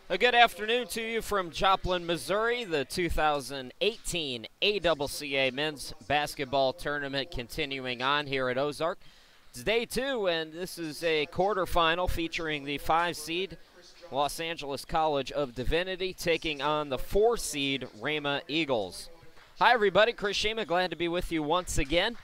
A good afternoon to you from Joplin, Missouri. The 2018 ACCA Men's Basketball Tournament continuing on here at Ozark. It's day 2, and this is a quarterfinal featuring the 5 seed Los Angeles College of Divinity taking on the 4 seed Rhema Eagles. Hi, everybody. Chris Shema, glad to be with you once again.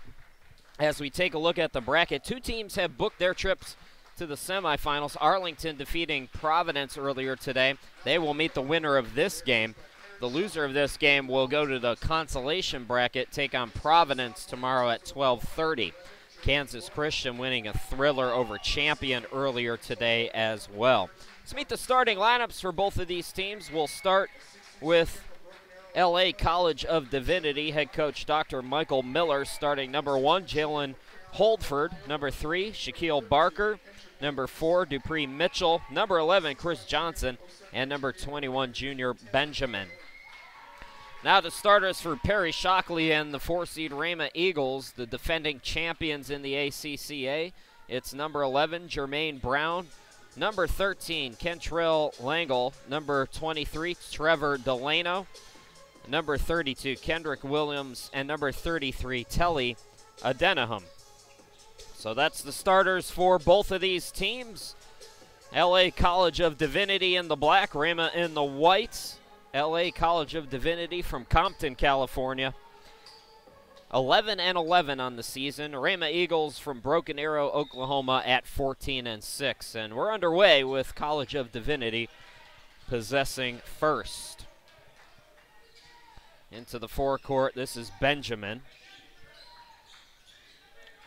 As we take a look at the bracket, 2 teams have booked their trips to the semifinals. Arlington defeating Providence earlier today. They will meet the winner of this game. The loser of this game will go to the consolation bracket, take on Providence tomorrow at 12:30. Kansas Christian winning a thriller over Champion earlier today as well. Let's meet the starting lineups for both of these teams. We'll start with LA College of Divinity head coach Dr. Michael Miller starting number 1, Jalen Holdford, number 3, Shaquille Barker, number 4, Dupree Mitchell, number 11, Chris Johnson, and number 21, Junior Benjamin. Now the starters for Perry Shockley and the 4-seed Rhema Eagles, the defending champions in the ACCA. It's number 11, Jermaine Brown, number 13, Kentrell Langle, number 23, Trevor Delano, number 32, Kendrick Williams, and number 33, Telly Adenaham. So that's the starters for both of these teams. LA College of Divinity in the black, Rhema in the white. LA College of Divinity from Compton, California. 11-11 on the season. Rhema Eagles from Broken Arrow, Oklahoma at 14-6. And we're underway with College of Divinity possessing first. Into the forecourt, this is Benjamin.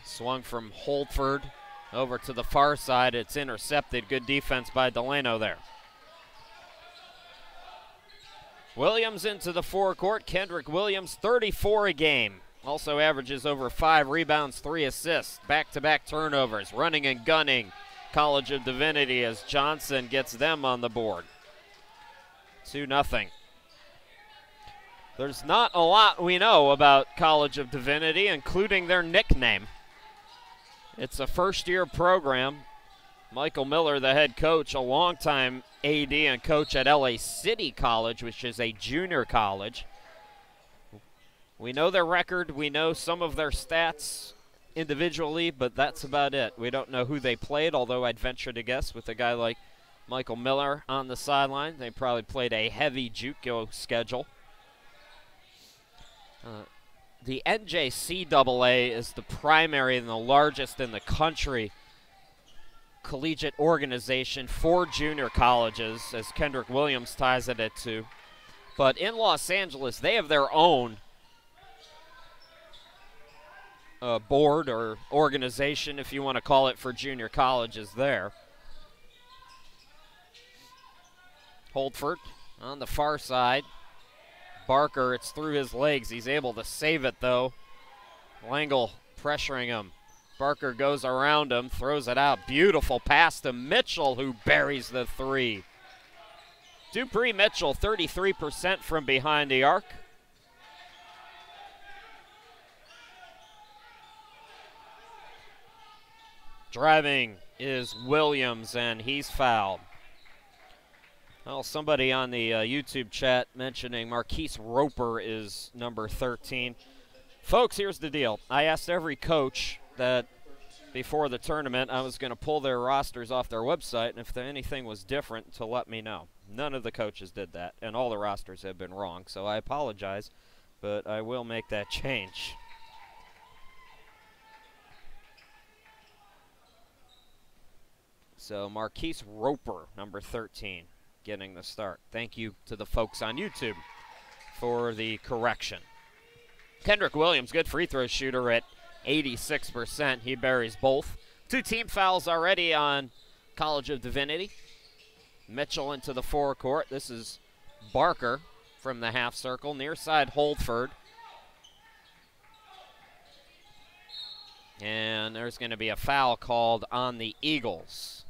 Swung from Holdford over to the far side. It's intercepted. Good defense by Delano there. Williams into the forecourt. Kendrick Williams, 34 a game. Also averages over 5 rebounds, 3 assists. Back-to-back turnovers. Running and gunning. College of Divinity as Johnson gets them on the board. 2-0. There's not a lot we know about College of Divinity, including their nickname. It's a first-year program. Michael Miller, the head coach, a longtime AD and coach at LA City College, which is a junior college. We know their record. We know some of their stats individually, but that's about it. We don't know who they played, although I'd venture to guess with a guy like Michael Miller on the sideline, they probably played a heavy JUCO schedule. The NJCAA is the primary and the largest in the country collegiate organization for junior colleges, as Kendrick Williams ties it at 2. But in Los Angeles, they have their own board or organization, if you want to call it, for junior colleges there. Holdford on the far side. Barker, it's through his legs. He's able to save it, though. Langle pressuring him. Barker goes around him, throws it out. Beautiful pass to Mitchell, who buries the 3. Dupree Mitchell, 33% from behind the arc. Driving is Williams, and he's fouled. Well, somebody on the YouTube chat mentioning Marquise Roper is number 13. Folks, here's the deal. I asked every coach that before the tournament I was going to pull their rosters off their website, and if anything was different, to let me know. None of the coaches did that, and all the rosters have been wrong, so I apologize, but I will make that change. So Marquise Roper, number 13. Getting the start. Thank you to the folks on YouTube for the correction. Kendrick Williams, good free throw shooter at 86%. He buries both. 2 team fouls already on College of Divinity. Mitchell into the forecourt. This is Barker from the half circle. Near side Holdford. And there's going to be a foul called on the Eagles.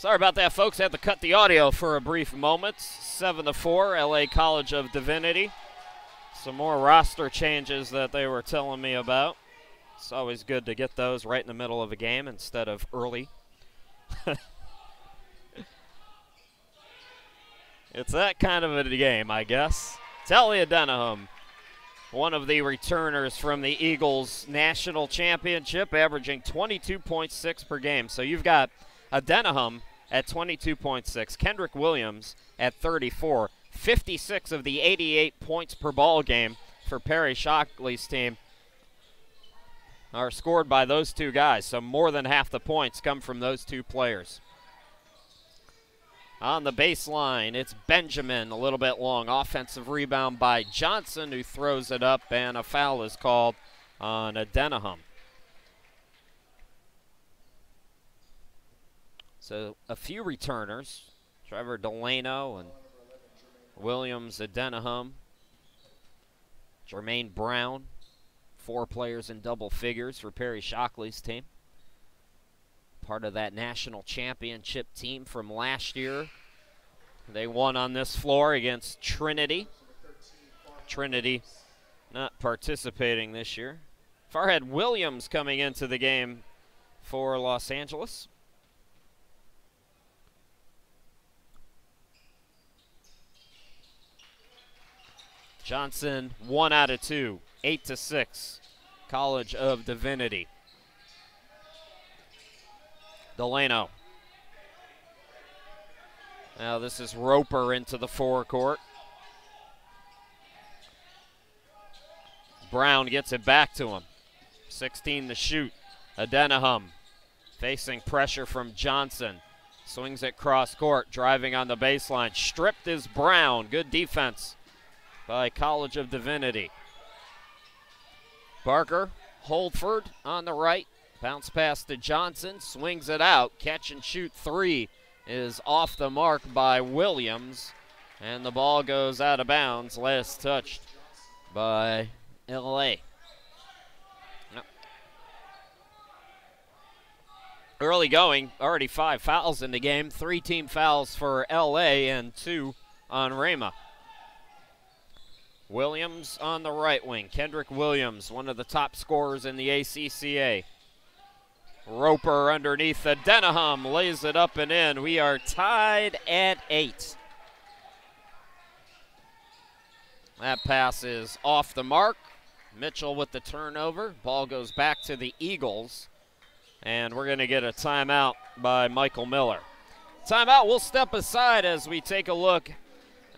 Sorry about that, folks. Had to cut the audio for a brief moment. 7-4, LA College of Divinity. Some more roster changes that they were telling me about. It's always good to get those right in the middle of a game instead of early. It's that kind of a game, I guess. It's LA-Divinity, one of the returners from the Eagles National Championship, averaging 22.6 per game. So you've got Adenahum at 22.6, Kendrick Williams at 34, 56 of the 88 points per ball game for Perry Shockley's team are scored by those two guys. So more than half the points come from those two players. On the baseline, it's Benjamin, a little bit long. Offensive rebound by Johnson, who throws it up, and a foul is called on Adenahum. So a few returners, Trevor Delano and Williams, Adenahum, Jermaine Brown, 4 players in double figures for Perry Shockley's team. Part of that national championship team from last year. They won on this floor against Trinity. Trinity not participating this year. Farhad Williams coming into the game for Los Angeles. Johnson, 1 out of 2, 8-6, College of Divinity. Delano. Now this is Roper into the forecourt. Brown gets it back to him. 16 to shoot. Adenahum facing pressure from Johnson. Swings it cross court, driving on the baseline. Stripped is Brown. Good defense by College of Divinity. Barker, Holdford on the right. Bounce pass to Johnson, swings it out. Catch and shoot 3 is off the mark by Williams. And the ball goes out of bounds. Last touched by LA. Yep. Early going, already 5 fouls in the game. 3 team fouls for LA and 2 on Rhema. Williams on the right wing. Kendrick Williams, one of the top scorers in the ACCA. Roper underneath. Adenahum lays it up and in. We are tied at 8. That pass is off the mark. Mitchell with the turnover. Ball goes back to the Eagles. And we're going to get a timeout by Michael Miller. Timeout, we'll step aside as we take a look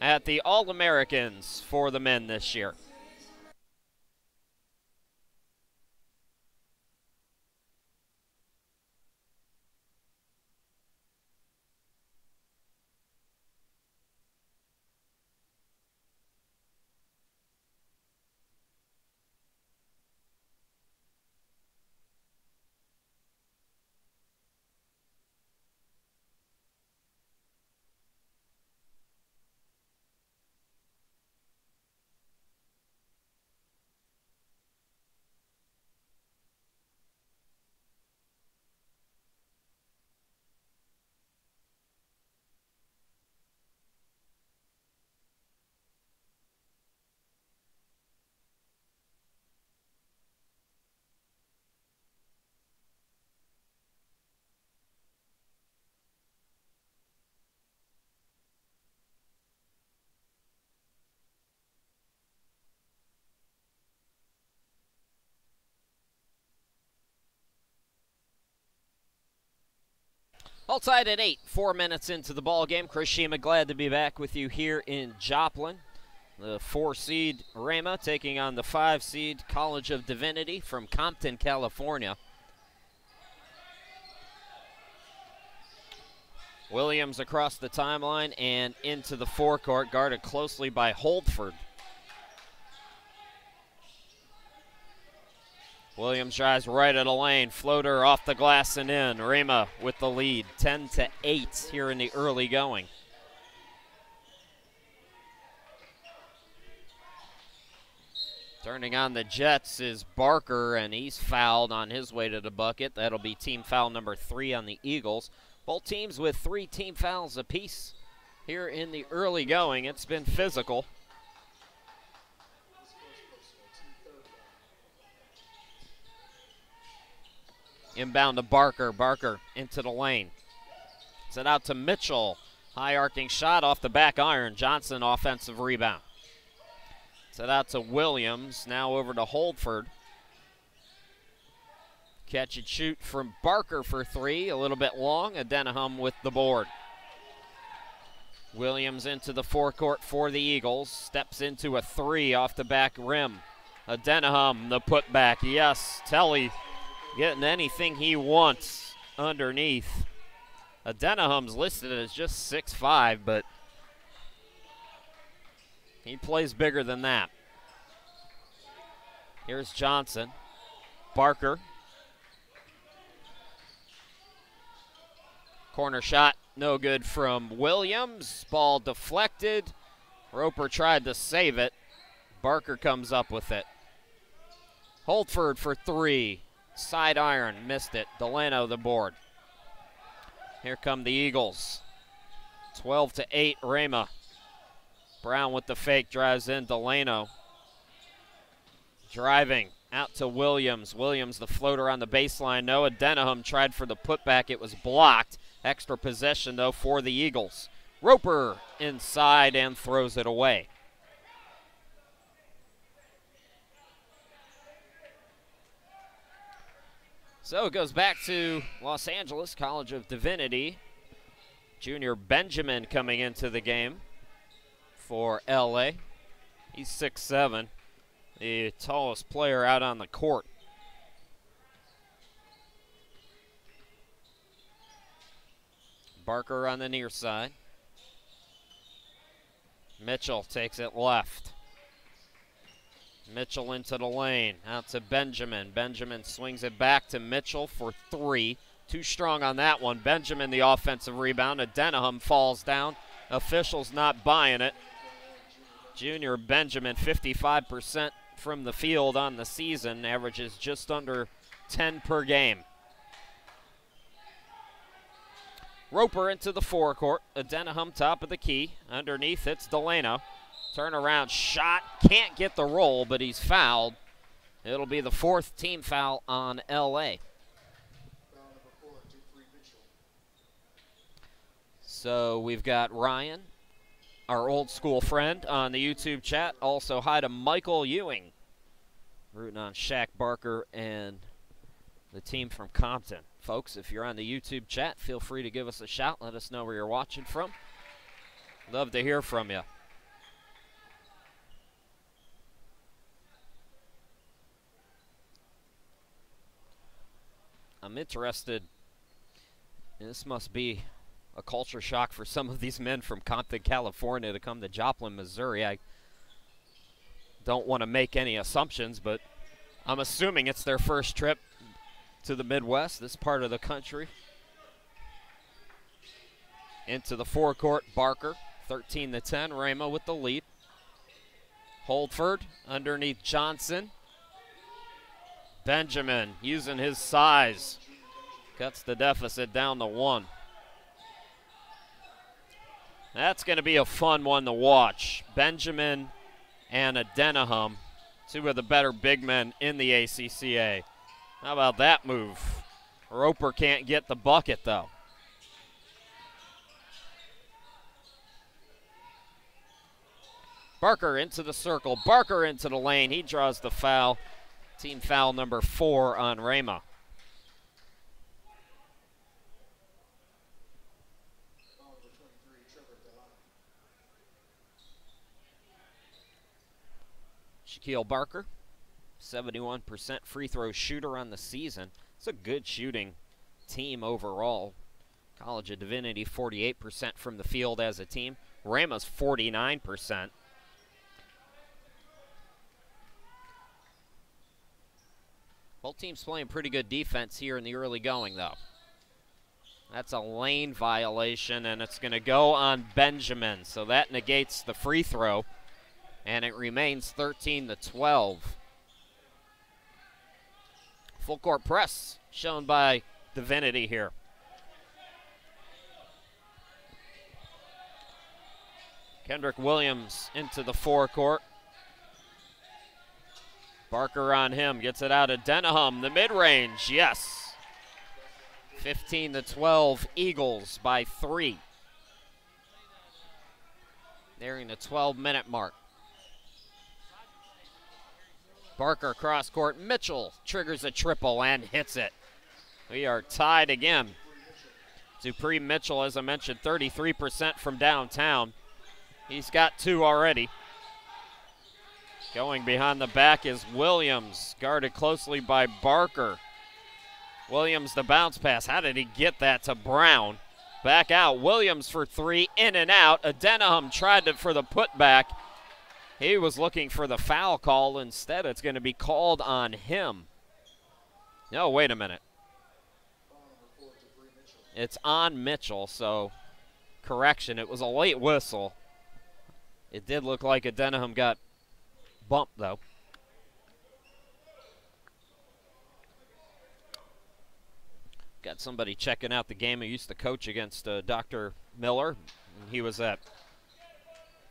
at the All-Americans for the men this year. All tied at 8, 4 minutes into the ball game. Chris Shima, glad to be back with you here in Joplin. The 4-seed Rhema taking on the 5-seed College of Divinity from Compton, California. Williams across the timeline and into the forecourt, guarded closely by Holdford. Williams drives right at a lane, floater off the glass and in. Rhema with the lead, 10-8 here in the early going. Turning on the Jets is Barker, and he's fouled on his way to the bucket. That'll be team foul number 3 on the Eagles. Both teams with 3 team fouls apiece here in the early going. It's been physical. Inbound to Barker. Barker into the lane. Sent out to Mitchell. High arcing shot off the back iron. Johnson offensive rebound. Sent out to Williams. Now over to Holdford. Catch and shoot from Barker for 3. A little bit long. Adenahum with the board. Williams into the forecourt for the Eagles. Steps into a 3 off the back rim. Adenahum, the putback. Yes, Telly getting anything he wants underneath. Adenahum's listed as just 6'5", but he plays bigger than that. Here's Johnson. Barker. Corner shot, no good from Williams. Ball deflected. Roper tried to save it. Barker comes up with it. Holdford for 3. Side iron, missed it. Delano the board. Here come the Eagles. 12-8, Rhema. Brown with the fake, drives in. Delano driving out to Williams. Williams, the floater on the baseline. No, Adenahum tried for the putback. It was blocked. Extra possession, though, for the Eagles. Roper inside and throws it away. So it goes back to Los Angeles College of Divinity. Junior Benjamin coming into the game for LA. He's 6'7", the tallest player out on the court. Barker on the near side. Mitchell takes it left. Mitchell into the lane, out to Benjamin. Benjamin swings it back to Mitchell for 3. Too strong on that one. Benjamin the offensive rebound. Adenahum falls down. Officials not buying it. Junior Benjamin, 55% from the field on the season, averages just under 10 per game. Roper into the forecourt. Adenahum top of the key. Underneath it's Delano. Turnaround shot, can't get the roll, but he's fouled. It'll be the 4th team foul on LA. So we've got Ryan, our old school friend, on the YouTube chat. Also hi to Michael Ewing, rooting on Shaq Barker and the team from Compton. Folks, if you're on the YouTube chat, feel free to give us a shout. Let us know where you're watching from. Love to hear from you. I'm interested, and this must be a culture shock for some of these men from Compton, California to come to Joplin, Missouri. I don't want to make any assumptions, but I'm assuming it's their first trip to the Midwest, this part of the country. Into the forecourt, Barker, 13-10, Rhema with the lead. Holdford underneath Johnson. Benjamin using his size, cuts the deficit down to 1. That's going to be a fun one to watch. Benjamin and Adenahum, 2 of the better big men in the ACCA. How about that move? Roper can't get the bucket, though. Barker into the circle. Barker into the lane. He draws the foul. Team foul number 4 on Rhema. Shaquille Barker, 71% free throw shooter on the season. It's a good shooting team overall. College of Divinity, 48% from the field as a team. Rhema's 49%. Both teams playing pretty good defense here in the early going, though. That's a lane violation, and it's going to go on Benjamin. So that negates the free throw, and it remains 13-12. Full court press shown by Divinity here. Kendrick Williams into the forecourt. Barker on him, gets it out of Denham. The mid-range, yes. 15-12, Eagles by 3. Nearing the 12-minute mark. Barker cross court. Mitchell triggers a triple and hits it. We are tied again. Dupree Mitchell, as I mentioned, 33% from downtown. He's got 2 already. Going behind the back is Williams, guarded closely by Barker. Williams, the bounce pass. How did he get that to Brown? Back out. Williams for 3, in and out. Denham tried for the putback. He was looking for the foul call. Instead, it's going to be called on him. No, wait a minute. It's on Mitchell, so correction. It was a late whistle. It did look like Denham got bumped, though. Got somebody checking out the game who used to coach against Dr. Miller. He was at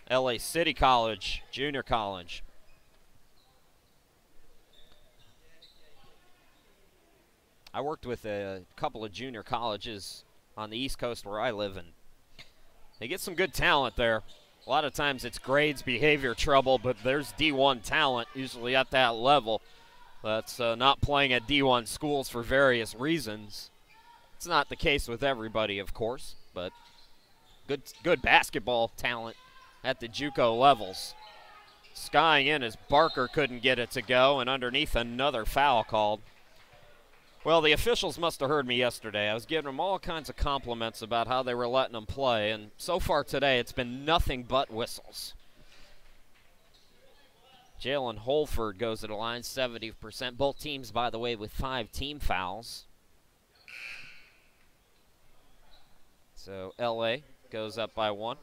LA City College, junior college. I worked with a couple of junior colleges on the East Coast where I live, and they get some good talent there. A lot of times it's grades, behavior trouble, but there's D1 talent usually at that level that's not playing at D1 schools for various reasons. It's not the case with everybody, of course, but good basketball talent at the JUCO levels. Skying in as Barker couldn't get it to go, and underneath another foul called. Well, the officials must have heard me yesterday. I was giving them all kinds of compliments about how they were letting them play, and so far today it's been nothing but whistles. Jalen Holford goes to the line, 70%. Both teams, by the way, with 5 team fouls. So LA goes up by 1.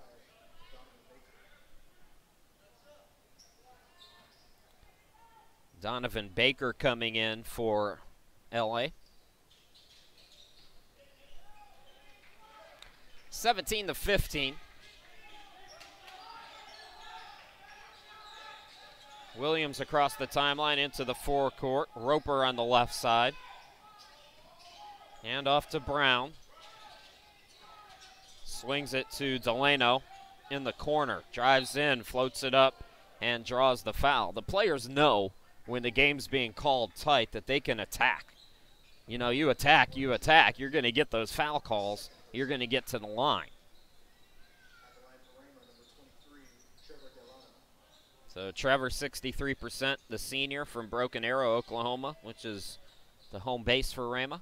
Donovan Baker coming in for LA. 17-15. Williams across the timeline into the forecourt. Roper on the left side. Hand off to Brown. Swings it to Delano in the corner. Drives in, floats it up, and draws the foul. The players know when the game's being called tight that they can attack. You know, you attack, you're going to get those foul calls. You're going to get to the line. So Trevor, 63%, the senior from Broken Arrow, Oklahoma, which is the home base for Rhema.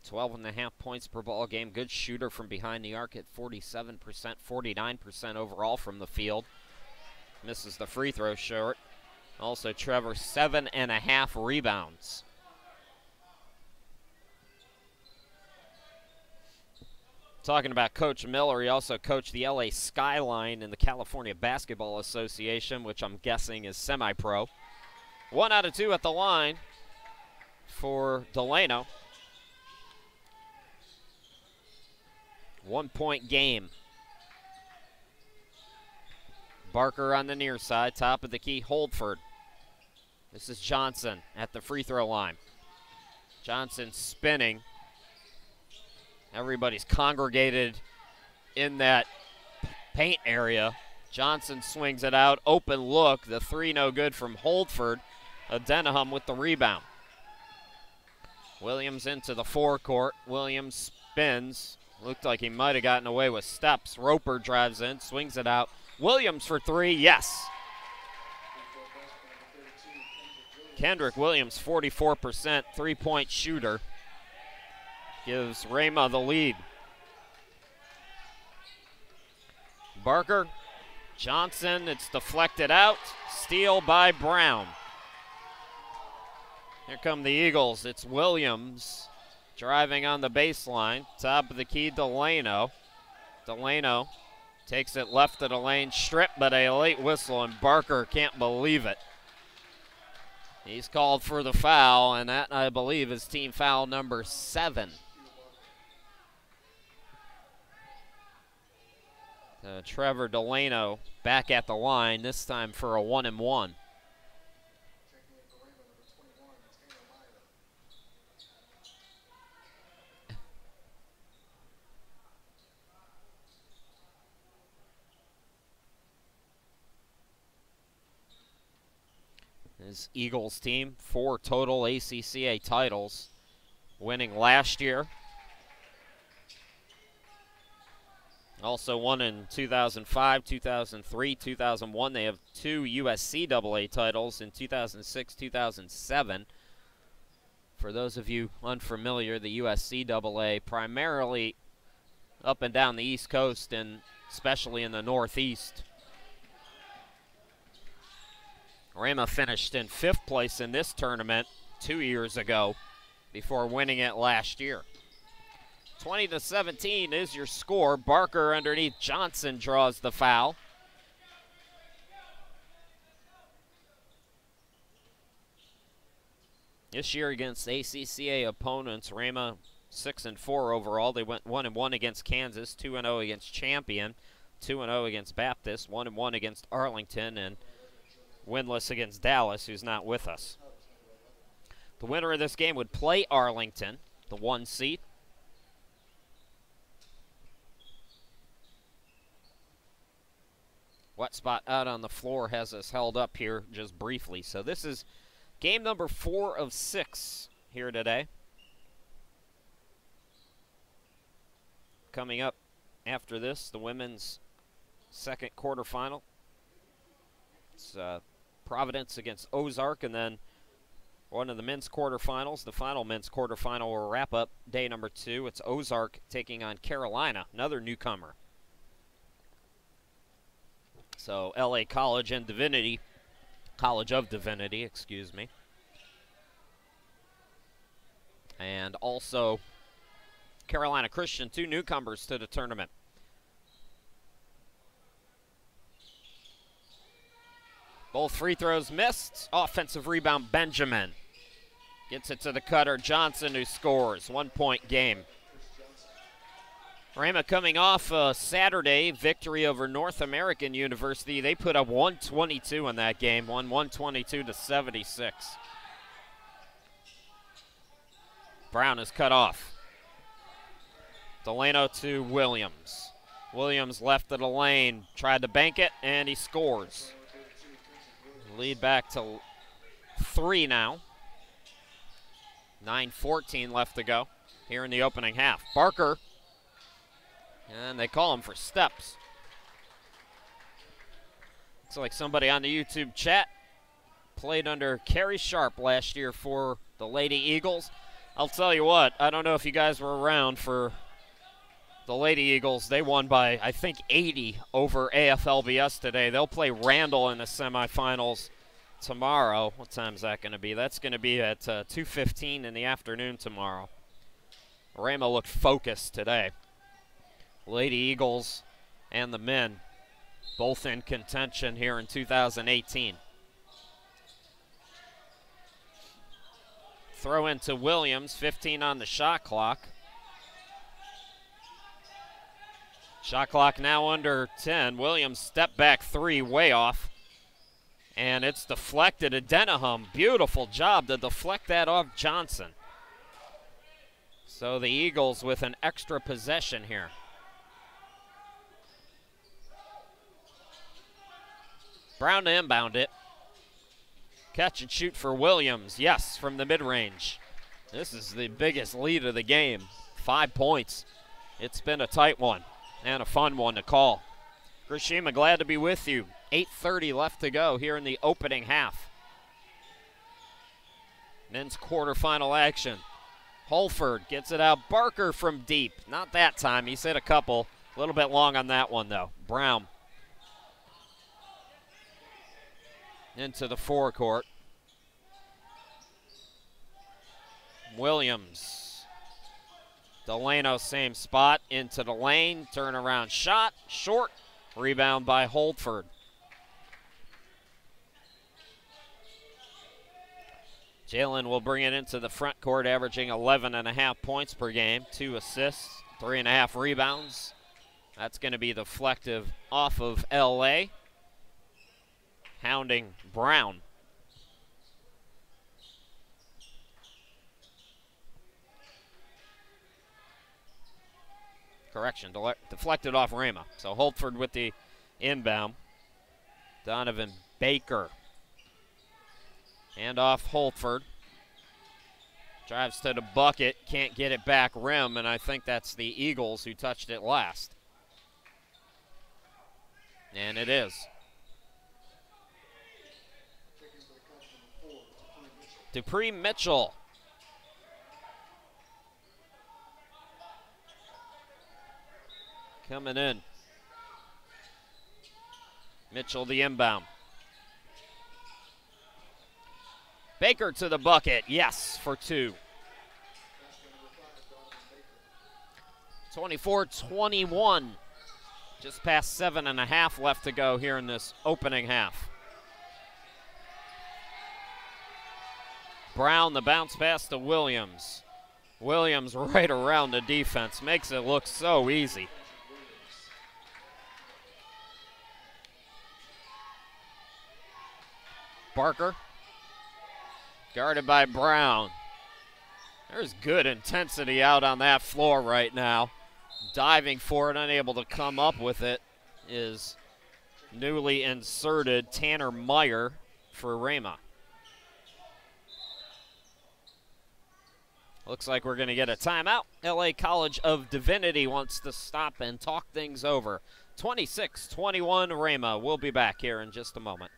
.5 points per ball game. Good shooter from behind the arc at 47%, 49% overall from the field. Misses the free throw short. Also, Trevor, 7.5 rebounds. Talking about Coach Miller, he also coached the LA Skyline in the California Basketball Association, which I'm guessing is semi-pro. 1 out of 2 at the line for Delano. 1-point game. Barker on the near side, top of the key, Holdford. This is Johnson at the free throw line. Johnson spinning. Everybody's congregated in that paint area. Johnson swings it out, open look. The 3 no good from Holdford. Denham with the rebound. Williams into the forecourt. Williams spins. Looked like he might have gotten away with steps. Roper drives in, swings it out. Williams for 3, yes. Kendrick Williams, 44%, 3-point shooter. Gives Rhema the lead. Barker, Johnson, it's deflected out. Steal by Brown. Here come the Eagles. It's Williams. Driving on the baseline, top of the key, Delano. Delano takes it left of the lane, stripped, but a late whistle, and Barker can't believe it. He's called for the foul, and that, I believe, is team foul number 7. Trevor Delano back at the line, this time for a 1-and-1. His Eagles team, 4 total ACCA titles, winning last year. Also won in 2005, 2003, 2001. They have 2 USCAA titles in 2006, 2007. For those of you unfamiliar, the USCAA primarily up and down the East Coast and especially in the Northeast. Rhema finished in 5th place in this tournament 2 years ago before winning it last year. 20-17 is your score. Barker underneath Johnson draws the foul. This year against ACCA opponents, Rhema 6-4 overall. They went 1-1 against Kansas, 2-0 against Champion, 2-0 against Baptist, 1-1 against Arlington, and winless against Dallas, who's not with us. The winner of this game would play Arlington, the 1 seed. Wet spot out on the floor has us held up here just briefly. So this is game number 4 of 6 here today. Coming up after this, the women's second quarterfinal. It's Providence against Ozark, and then one of the men's quarterfinals. The final men's quarterfinal will wrap up day number 2. It's Ozark taking on Carolina, another newcomer. So LA College of Divinity, excuse me. And also Carolina Christian, 2 newcomers to the tournament. Both free throws missed. Offensive rebound, Benjamin. Gets it to the cutter, Johnson, who scores. 1-point game. Rhema coming off a Saturday victory over North American University. They put up 122 in that game, won 122-76. Brown is cut off. Delano to Williams. Williams left of the lane, tried to bank it, and he scores. Lead back to 3 now. 9:14 left to go here in the opening half. Barker. And they call him for steps. Looks like somebody on the YouTube chat played under Kerry Sharp last year for the Lady Eagles. I'll tell you what, I don't know if you guys were around for the Lady Eagles. They won by, I think, 80 over AFLBS today. They'll play Randall in the semifinals tomorrow. What time is that going to be? That's going to be at 2:15 in the afternoon tomorrow. Rhema looked focused today. Lady Eagles and the men both in contention here in 2018. Throw into Williams, 15 on the shot clock. Shot clock now under 10. Williams step back 3, way off. And it's deflected to Denahum. Beautiful job to deflect that off Johnson. So the Eagles with an extra possession here. Brown to inbound it. Catch and shoot for Williams. Yes, from the mid-range. This is the biggest lead of the game. 5 points. It's been a tight one and a fun one to call. Grishima, glad to be with you. 8:30 left to go here in the opening half. Men's quarterfinal action. Holford gets it out. Barker from deep. Not that time. He's hit a couple. A little bit long on that one, though. Brown. Into the forecourt. Williams. Delano, same spot. Into the lane. Turnaround shot. Short. Rebound by Holford. Jalen will bring it into the front court, averaging 11.5 points per game, 2 assists, 3.5 rebounds. That's going to be deflective off of LA. Hounding Brown. Correction, deflected off Rhema. So Holtford with the inbound. Donovan Baker. Hand off Holtford. Drives to the bucket, can't get it back rim, and I think that's the Eagles who touched it last. And it is. Dupree Mitchell. Coming in. Mitchell the inbound. Baker to the bucket, yes, for 2. 24-21. Just past 7.5 left to go here in this opening half. Brown, the bounce pass to Williams. Williams right around the defense, makes it look so easy. Barker, guarded by Brown. There's good intensity out on that floor right now. Diving for it, unable to come up with it, is newly inserted Tanner Meyer for Rhema. Looks like we're going to get a timeout. LA College of Divinity wants to stop and talk things over. 26-21 Rhema. We'll be back here in just a moment.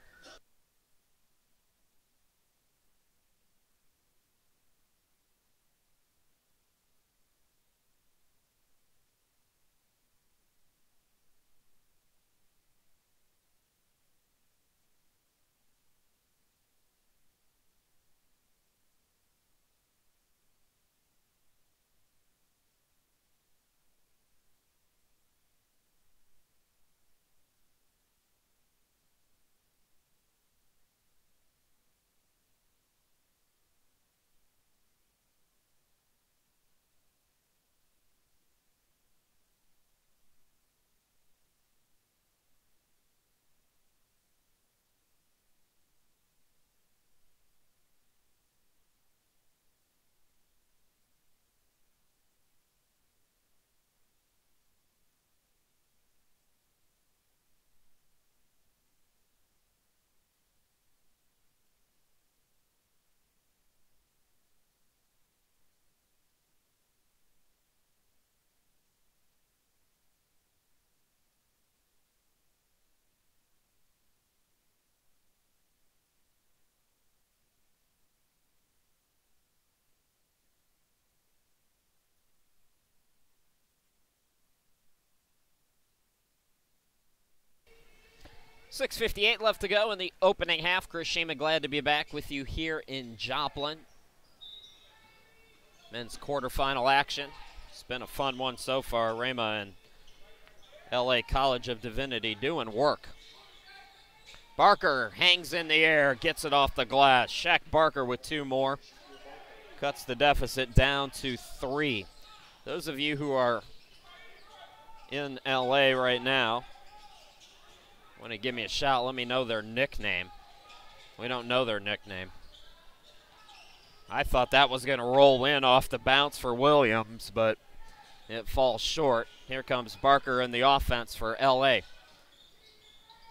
.6:58 left to go in the opening half. Chris Shema, glad to be back with you here in Joplin. Men's quarterfinal action. It's been a fun one so far. Rhema and LA College of Divinity doing work. Barker hangs in the air, gets it off the glass. Shaq Barker with 2 more. Cuts the deficit down to 3. Those of you who are in LA right now, want to give me a shout, let me know their nickname. We don't know their nickname. I thought that was going to roll in off the bounce for Williams, but it falls short. Here comes Barker in the offense for LA.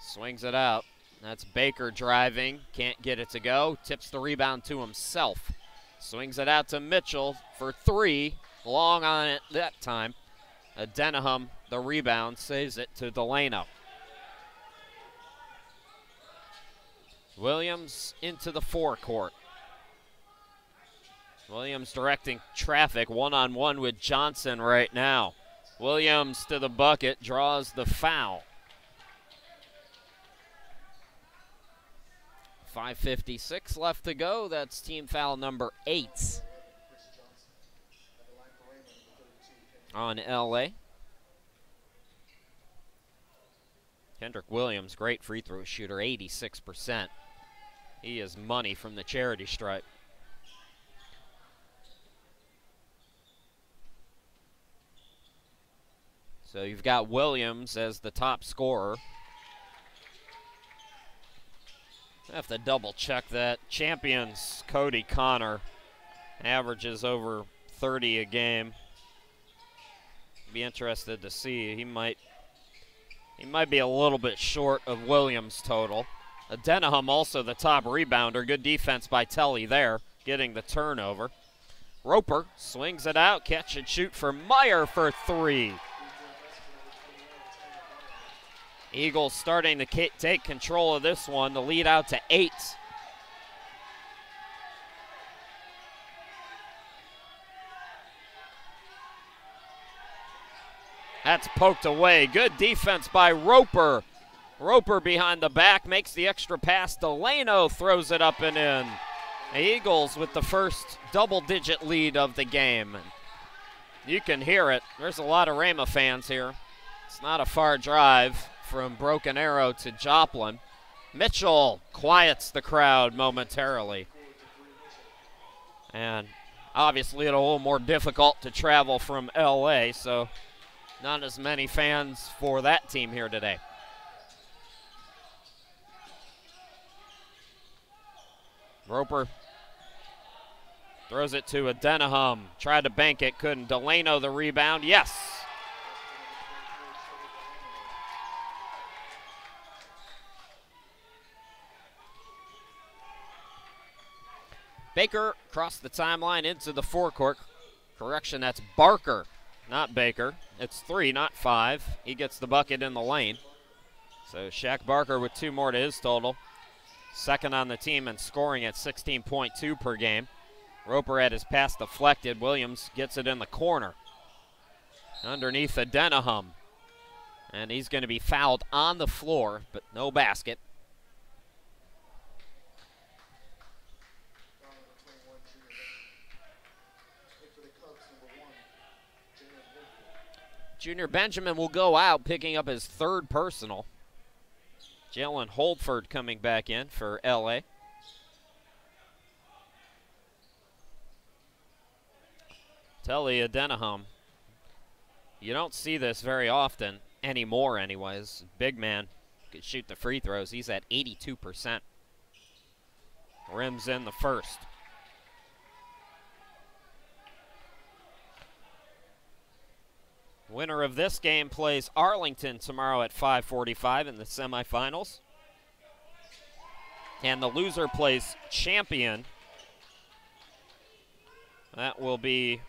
Swings it out. That's Baker driving. Can't get it to go. Tips the rebound to himself. Swings it out to Mitchell for 3. Long on it that time. Denham, the rebound, saves it to Delano. Williams into the forecourt. Williams directing traffic one-on-one with Johnson right now. Williams to the bucket, draws the foul. 5:56 left to go. That's team foul number 8 on LA. Kendrick Williams, great free throw shooter, 86%. He is money from the charity stripe. So you've got Williams as the top scorer. I have to double check that. Champions Cody Connor averages over 30 a game. Be interested to see. He might be a little bit short of Williams' total. Denham also the top rebounder. Good defense by Telly there, getting the turnover. Roper swings it out, catch and shoot for Meyer for 3. Eagles starting to take control of this one, the lead out to 8. That's poked away. Good defense by Roper. Roper behind the back makes the extra pass. Delano throws it up and in. The Eagles with the first double-digit lead of the game. You can hear it. There's a lot of Rhema fans here. It's not a far drive from Broken Arrow to Joplin. Mitchell quiets the crowd momentarily. And obviously it's a little more difficult to travel from LA, so not as many fans for that team here today. Roper throws it to Denham. Tried to bank it, couldn't. Delano the rebound, yes. Baker crossed the timeline into the forecourt. Correction, that's Barker, not Baker. It's 3, not 5. He gets the bucket in the lane. So Shaq Barker with 2 more to his total. Second on the team and scoring at 16.2 per game. Roper had his pass deflected. Williams gets it in the corner. Underneath Denham. And he's going to be fouled on the floor, but no basket. Junior Benjamin will go out, picking up his 3rd personal. Jalen Holdford coming back in for LA. Telly Denham. You don't see this very often anymore anyways. Big man could shoot the free throws. He's at 82%. Rims in the first. Winner of this game plays Arlington tomorrow at 5:45 in the semifinals. And the loser plays Champion. That will be,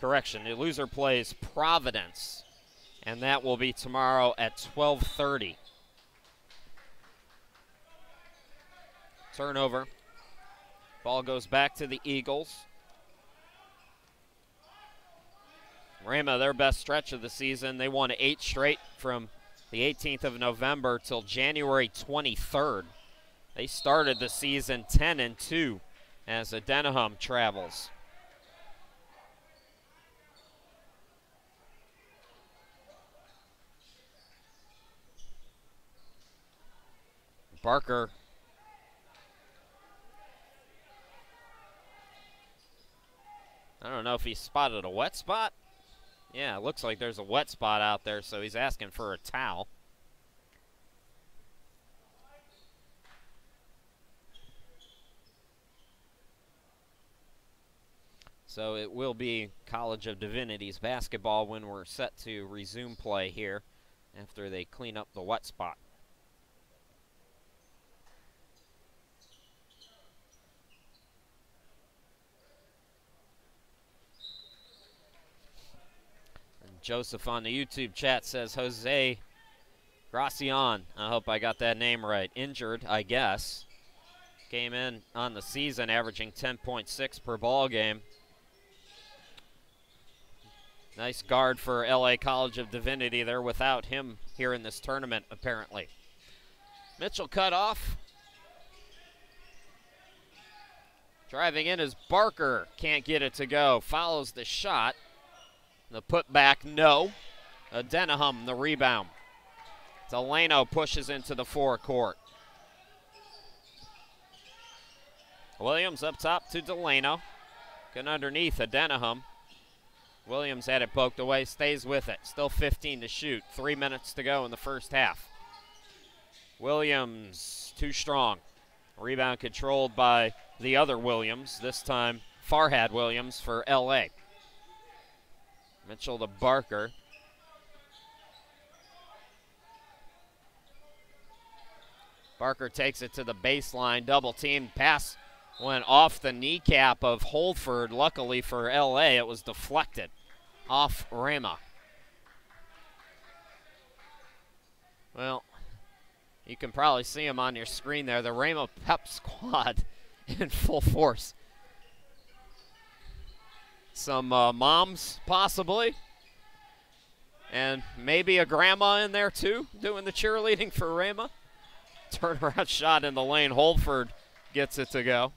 correction, the loser plays Providence. And that will be tomorrow at 12:30. Turnover. Ball goes back to the Eagles. Rhema, their best stretch of the season. They won 8 straight from the 18th of November till January 23rd. They started the season 10-2 as Denham travels. Barker. I don't know if he spotted a wet spot. Yeah, it looks like there's a wet spot out there, so he's asking for a towel. So it will be College of Divinity's basketball when we're set to resume play here after they clean up the wet spot. Joseph on the YouTube chat says Jose Gracian, I hope I got that name right, injured, I guess. Came in on the season averaging 10.6 per ball game. Nice guard for LA College of Divinity. They're without him here in this tournament, apparently. Mitchell cut off. Driving in is Barker. Can't get it to go. Follows the shot. The putback, no. Denham, the rebound. Delano pushes into the forecourt. Williams up top to Delano. Getting underneath Denham. Williams had it poked away, stays with it. Still 15 to shoot. 3 minutes to go in the first half. Williams, too strong. Rebound controlled by the other Williams, this time Farhad Williams for LA. Mitchell to Barker. Barker takes it to the baseline, double team. Pass went off the kneecap of Holford. Luckily for LA, it was deflected off Rhema. Well, you can probably see him on your screen there. The Rhema Pep squad in full force. Some moms, possibly. And maybe a grandma in there, too, doing the cheerleading for Rhema. Turnaround shot in the lane. Holford gets it to go.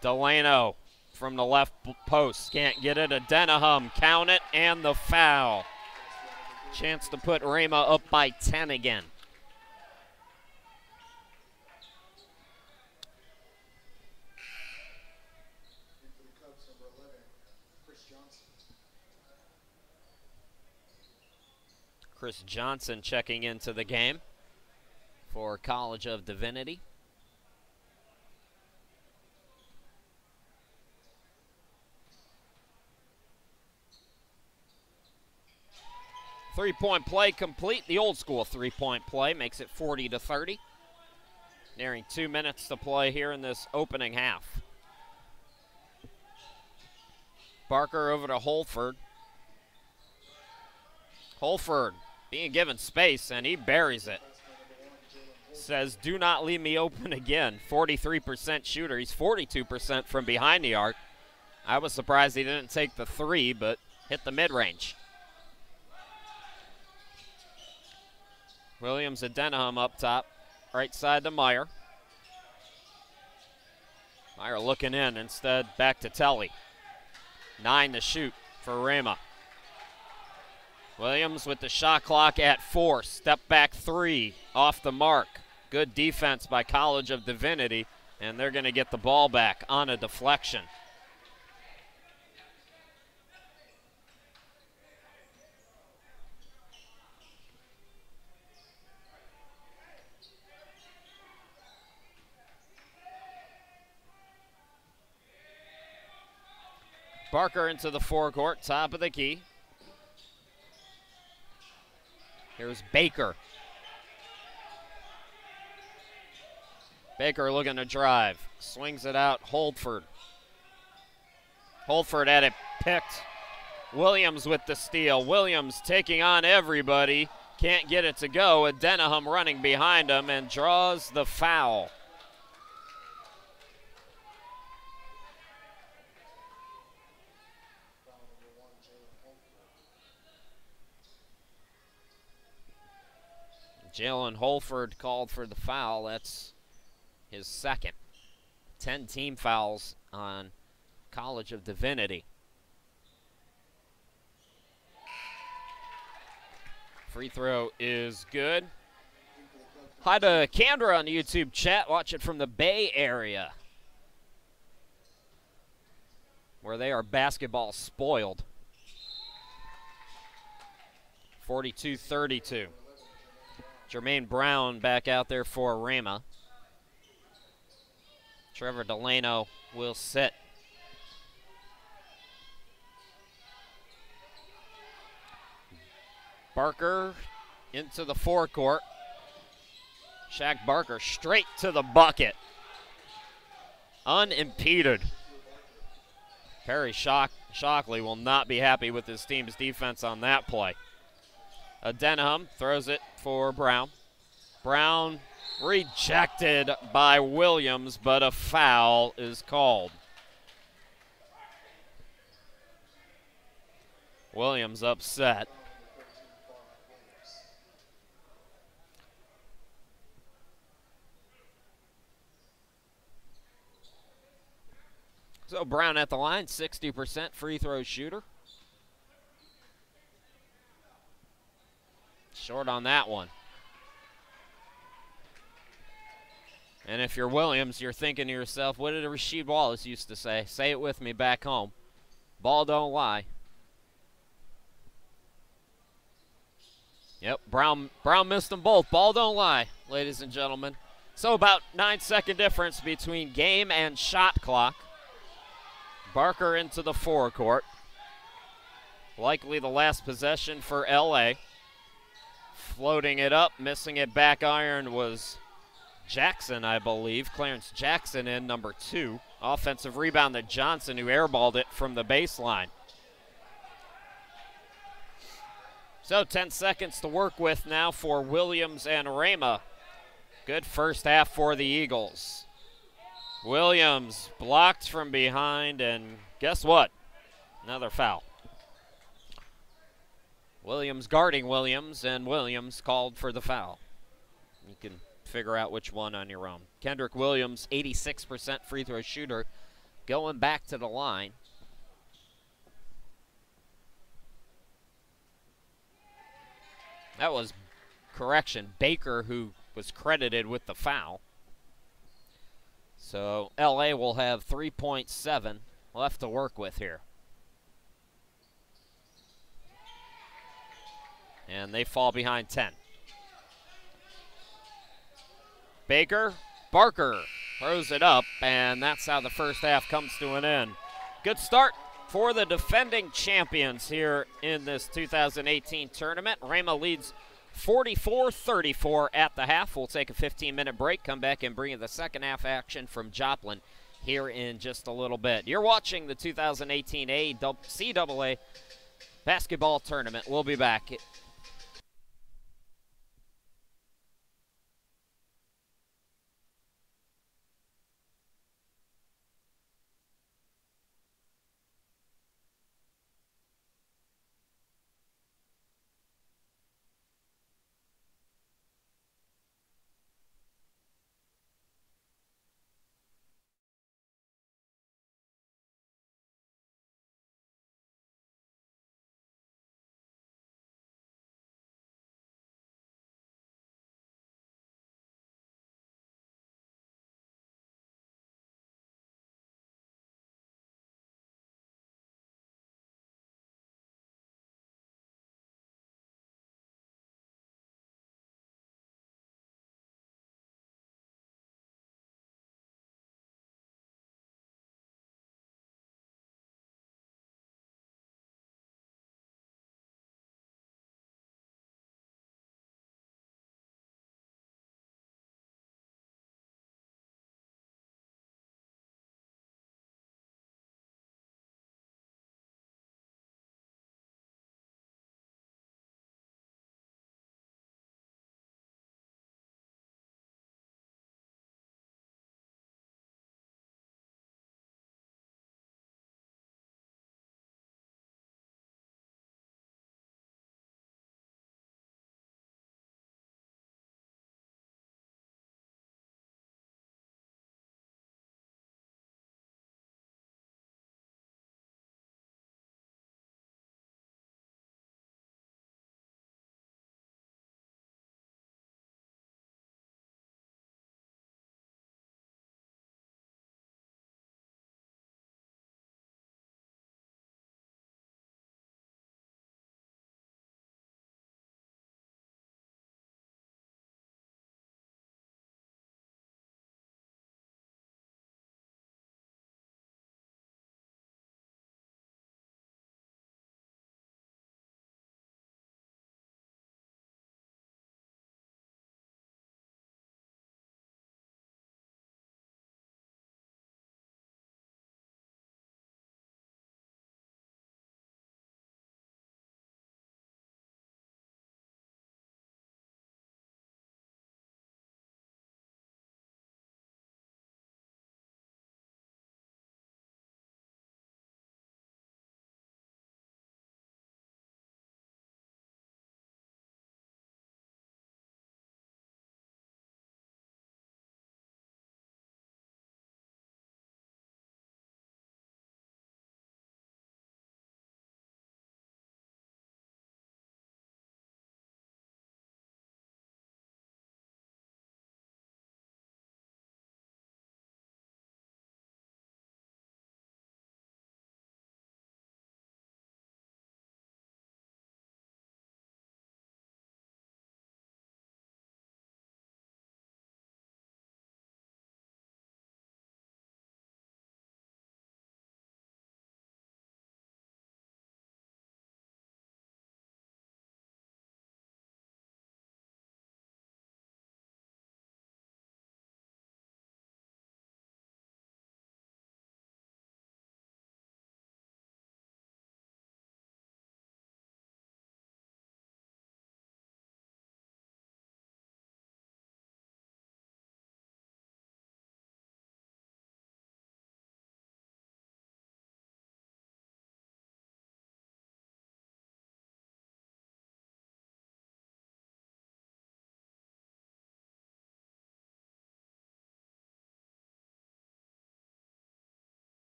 Delano from the left post. Can't get it. Adenahum, count it, and the foul. Chance to put Rhema up by 10 again. Chris Johnson checking into the game for College of Divinity. Three-point play complete. The old school three-point play makes it 40-30. Nearing 2 minutes to play here in this opening half. Barker over to Holford. Holford being given space, and he buries it. Says, do not leave me open again. 43% shooter. He's 42% from behind the arc. I was surprised he didn't take the three, but hit the mid-range. Williams Adenahum up top. Right side to Meyer. Meyer looking in. Instead, back to Telly. 9 to shoot for Rhema. Williams with the shot clock at 4. Step back 3 off the mark. Good defense by College of Divinity, and they're going to get the ball back on a deflection. Barker into the forecourt, top of the key. Here's Baker. Baker looking to drive. Swings it out, Holford. Holford had it picked. Williams with the steal. Williams taking on everybody. Can't get it to go. Adenahum running behind him and draws the foul. Jalen Holford called for the foul. That's his second. 10 team fouls on College of Divinity. Free throw is good. Hi to Kendra on the YouTube chat. Watch it from the Bay Area, where they are basketball spoiled. 42-32. Jermaine Brown back out there for Rhema. Trevor Delano will sit. Barker into the forecourt. Shaq Barker straight to the bucket. Unimpeded. Perry Shockley will not be happy with his team's defense on that play. Adenahum throws it for Brown. Brown rejected by Williams, but a foul is called. Williams upset. So Brown at the line, 60% free throw shooter. Short on that one. And if you're Williams, you're thinking to yourself, what did Rasheed Wallace used to say? Say it with me back home. Ball don't lie. Yep, Brown missed them both. Ball don't lie, ladies and gentlemen. So about 9-second difference between game and shot clock. Barker into the forecourt. Likely the last possession for LA. Floating it up, missing it back iron was Jackson, I believe. Clarence Jackson in number 2. Offensive rebound to Johnson, who airballed it from the baseline. So 10 seconds to work with now for Williams and Rhema. Good first half for the Eagles. Williams blocked from behind, and guess what? Another foul. Williams guarding Williams, and Williams called for the foul. You can figure out which one on your own. Kendrick Williams, 86% free throw shooter, going back to the line. That was, correction, Baker who was credited with the foul. So LA will have 3.7 left to work with here. And they fall behind 10. Barker throws it up, and that's how the first half comes to an end. Good start for the defending champions here in this 2018 tournament. Rhema leads 44-34 at the half. We'll take a 15-minute break, come back and bring you the second half action from Joplin here in just a little bit. You're watching the 2018 ACCA basketball tournament. We'll be back.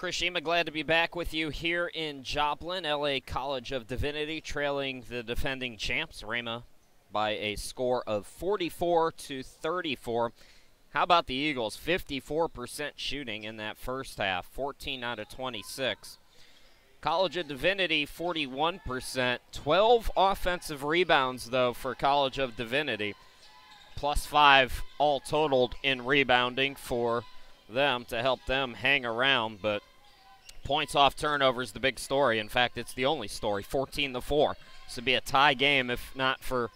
Chris Rhema, glad to be back with you here in Joplin. LA College of Divinity trailing the defending champs, Rhema, by a score of 44-34. How about the Eagles? 54% shooting in that first half, 14 out of 26. College of Divinity, 41%. 12 offensive rebounds, though, for College of Divinity. +5 all totaled in rebounding for them to help them hang around. But points off turnovers, the big story. In fact, it's the only story, 14-4. This would be a tie game if not for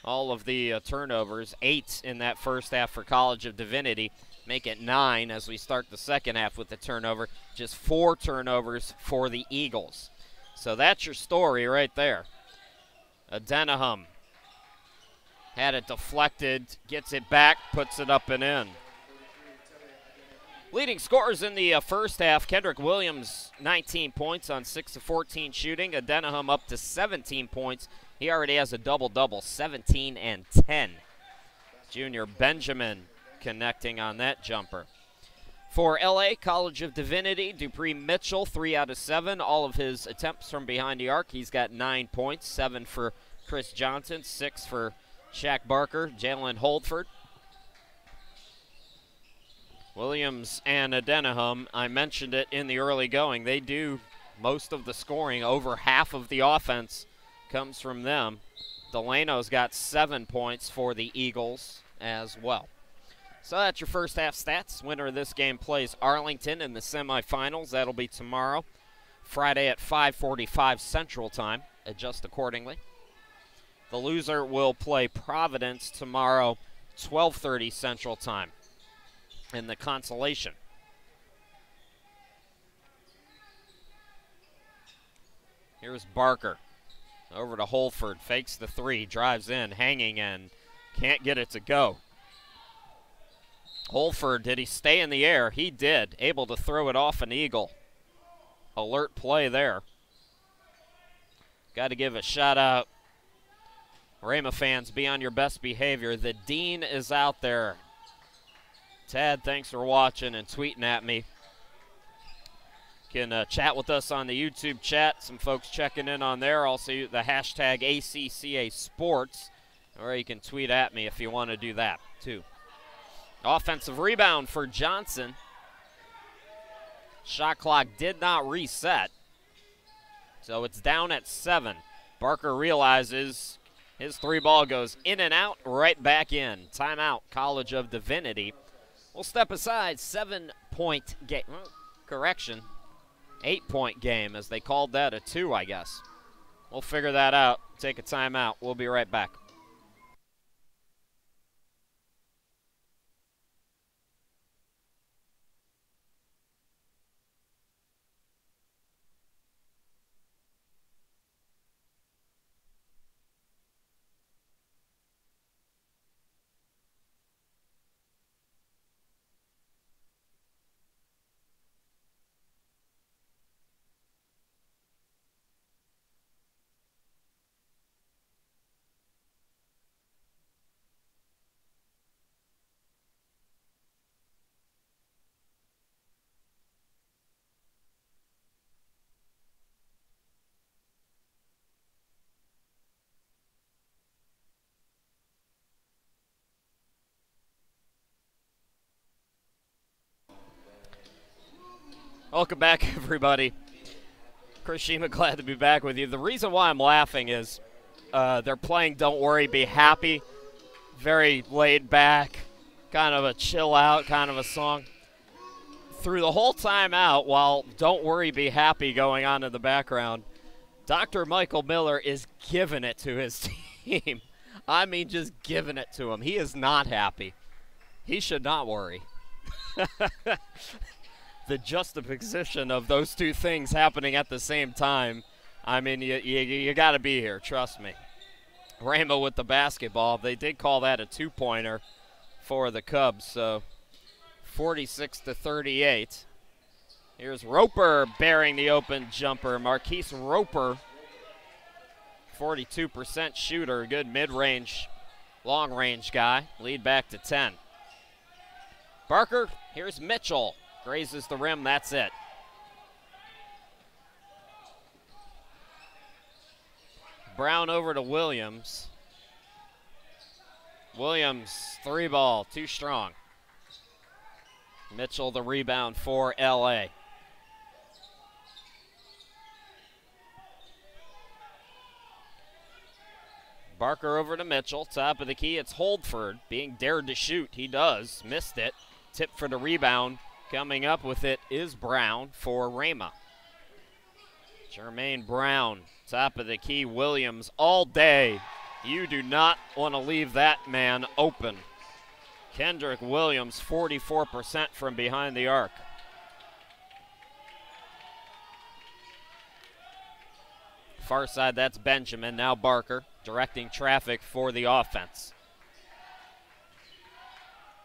all of the turnovers. 8 in that first half for College of Divinity. Make it 9 as we start the second half with the turnover. Just 4 turnovers for the Eagles. So that's your story right there. Adenahum had it deflected, gets it back, puts it up and in. Leading scorers in the first half, Kendrick Williams, 19 points on 6 of 14 shooting. Adenahum up to 17 points. He already has a double-double, 17 and 10. Junior Benjamin connecting on that jumper. For LA College of Divinity, Dupree Mitchell, 3 out of 7. All of his attempts from behind the arc. He's got 9 points, 7 for Chris Johnson, 6 for Shaq Barker, Jalen Holdford. Williams and Adenahum, I mentioned it in the early going, they do most of the scoring. Over half of the offense comes from them. Delano's got 7 points for the Eagles as well. So that's your first half stats. Winner of this game plays Arlington in the semifinals. That'll be tomorrow, Friday at 5:45 Central Time. Adjust accordingly. The loser will play Providence tomorrow, 12:30 Central Time in the consolation. Here's Barker. Over to Holford, fakes the 3, drives in, hanging, and can't get it to go. Holford, did he stay in the air? He did, able to throw it off an Eagle. Alert play there. Got to give a shout out. Rhema fans, be on your best behavior. The Dean is out there. Tad, thanks for watching and tweeting at me. You can chat with us on the YouTube chat. Some folks checking in on there. Also, the hashtag ACCA Sports, or you can tweet at me if you want to do that, too. Offensive rebound for Johnson. Shot clock did not reset, so it's down at 7. Barker realizes his 3 ball goes in and out, right back in. Timeout, College of Divinity. We'll step aside, 7-point game. Well, correction, 8-point game, as they called that a 2, I guess. We'll figure that out. Take a timeout. We'll be right back. Welcome back, everybody. Chris Rhema, glad to be back with you. The reason why I'm laughing is they're playing Don't Worry, Be Happy. Very laid back, kind of a chill out kind of a song. Through the whole time out, while Don't Worry, Be Happy going on in the background, Dr. Michael Miller is giving it to his team. I mean, just giving it to him. He is not happy. He should not worry. The juxtaposition of those two things happening at the same time, I mean, you got to be here, trust me. Rhema with the basketball. They did call that a 2-pointer for the Cubs, so 46-38. Here's Roper bearing the open jumper. Marquise Roper, 42% shooter, good mid-range, long-range guy. Lead back to 10. Barker, here's Mitchell. Grazes the rim, that's it. Brown over to Williams. Williams, 3-ball, too strong. Mitchell the rebound for LA. Barker over to Mitchell, top of the key. It's Holdford being dared to shoot. He does, missed it. Tip for the rebound. Coming up with it is Brown for Rhema. Jermaine Brown, top of the key. Williams all day. You do not want to leave that man open. Kendrick Williams, 44% from behind the arc. Far side, that's Benjamin. Now Barker directing traffic for the offense.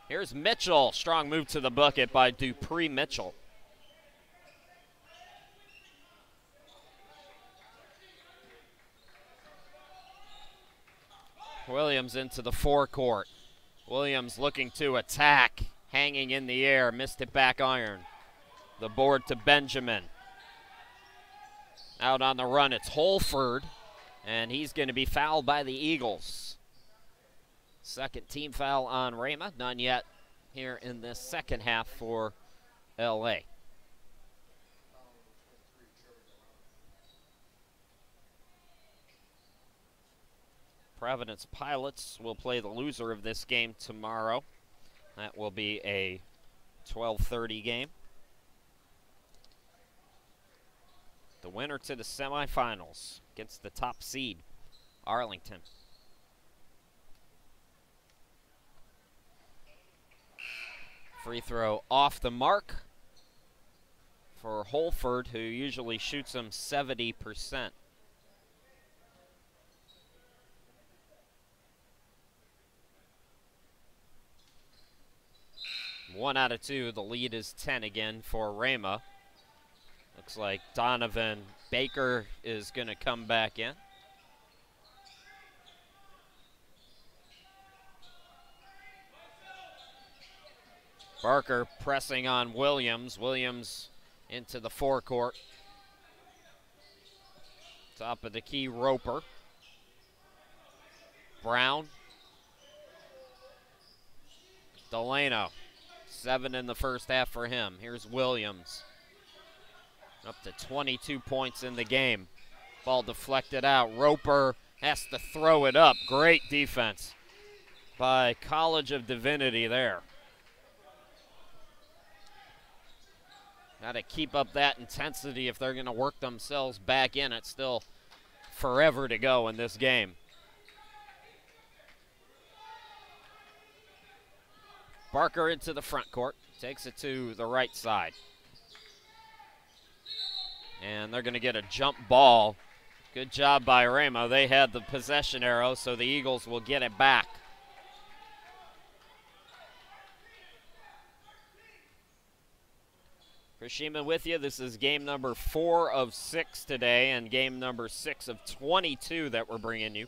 Here's Mitchell. Strong move to the bucket by Dupree Mitchell. Williams into the forecourt. Williams looking to attack. Hanging in the air. Missed it back iron. The board to Benjamin. Out on the run, it's Holford, and he's going to be fouled by the Eagles. Second team foul on Rhema, none yet here in this second half for LA. Providence Pilots will play the loser of this game tomorrow. That will be a 12:30 game. The winner to the semifinals against the top seed, Arlington. Free throw off the mark for Holford, who usually shoots them 70%. One out of two. The lead is 10 again for Rhema. Looks like Donovan Baker is going to come back in. Barker pressing on Williams. Williams into the forecourt. Top of the key, Roper. Brown. Delano. 7 in the first half for him. Here's Williams. Up to 22 points in the game. Ball deflected out. Roper has to throw it up. Great defense by College of Divinity there. Got to keep up that intensity if they're going to work themselves back in. It's still forever to go in this game. Barker into the front court. Takes it to the right side. And they're going to get a jump ball. Good job by Rhema. They had the possession arrow, so the Eagles will get it back. Chris Sheeman with you. This is game number 4 of 6 today and game number 6 of 22 that we're bringing you.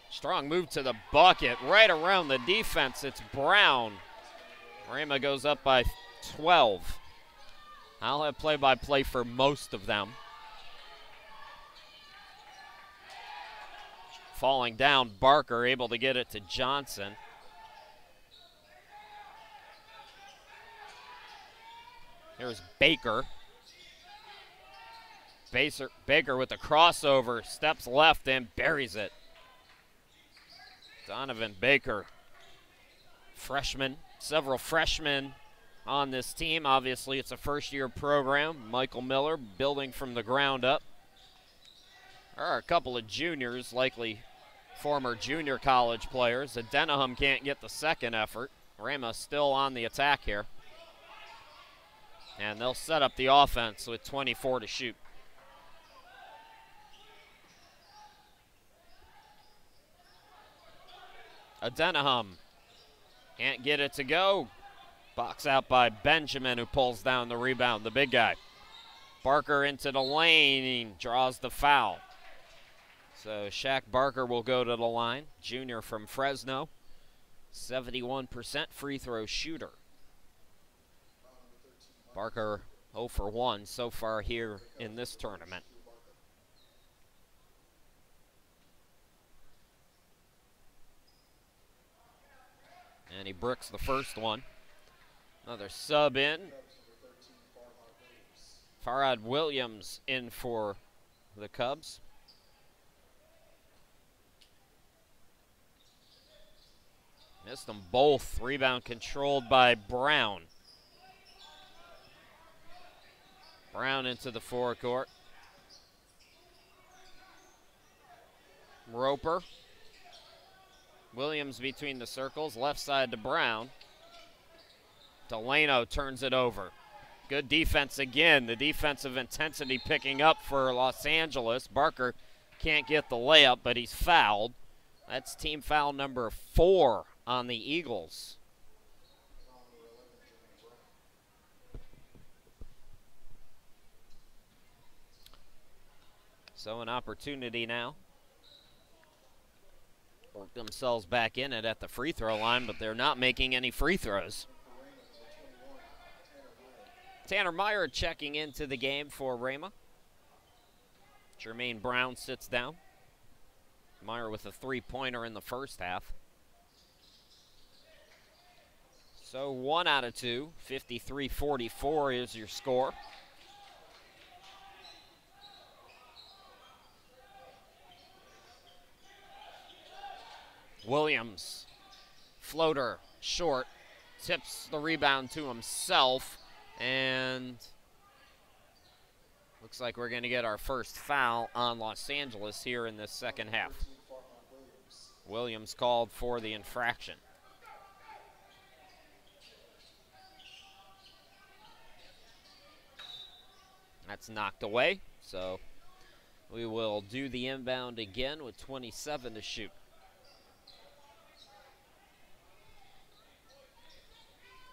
Strong move to the bucket. Right around the defense, it's Brown. Rhema goes up by 12. I'll have play-by-play for most of them. Falling down, Barker able to get it to Johnson. Here's Baker. Baker with the crossover, steps left and buries it. Donovan Baker, freshman, several freshmen on this team. Obviously, it's a first-year program. Michael Miller building from the ground up. There are a couple of juniors, likely former junior college players. Adenaham can't get the second effort. Rhema still on the attack here. And they'll set up the offense with 24 to shoot. Adenaham can't get it to go. Box out by Benjamin, who pulls down the rebound, the big guy. Barker into the lane, draws the foul. So Shaq Barker will go to the line, junior from Fresno. 71% free throw shooter. Barker 0 for 1 so far here in this tournament. And he bricks the first one. Another sub in. Farhad Williams in for the Cubs. Missed them both. Rebound controlled by Brown. Brown into the forecourt. Roper. Williams between the circles. Left side to Brown. Delano turns it over. Good defense again. The defensive intensity picking up for Los Angeles. Barker can't get the layup, but he's fouled. That's team foul number 4 on the Eagles. So an opportunity now. Work themselves back in it at the free throw line, but they're not making any free throws. Tanner Meyer checking into the game for Rhema. Jermaine Brown sits down. Meyer with a three-pointer in the first half. So 1 out of 2, 53-44 is your score. Williams, floater, short, tips the rebound to himself, and looks like we're going to get our first foul on Los Angeles here in this second half. Williams called for the infraction. That's knocked away, so we will do the inbound again with 27 to shoot.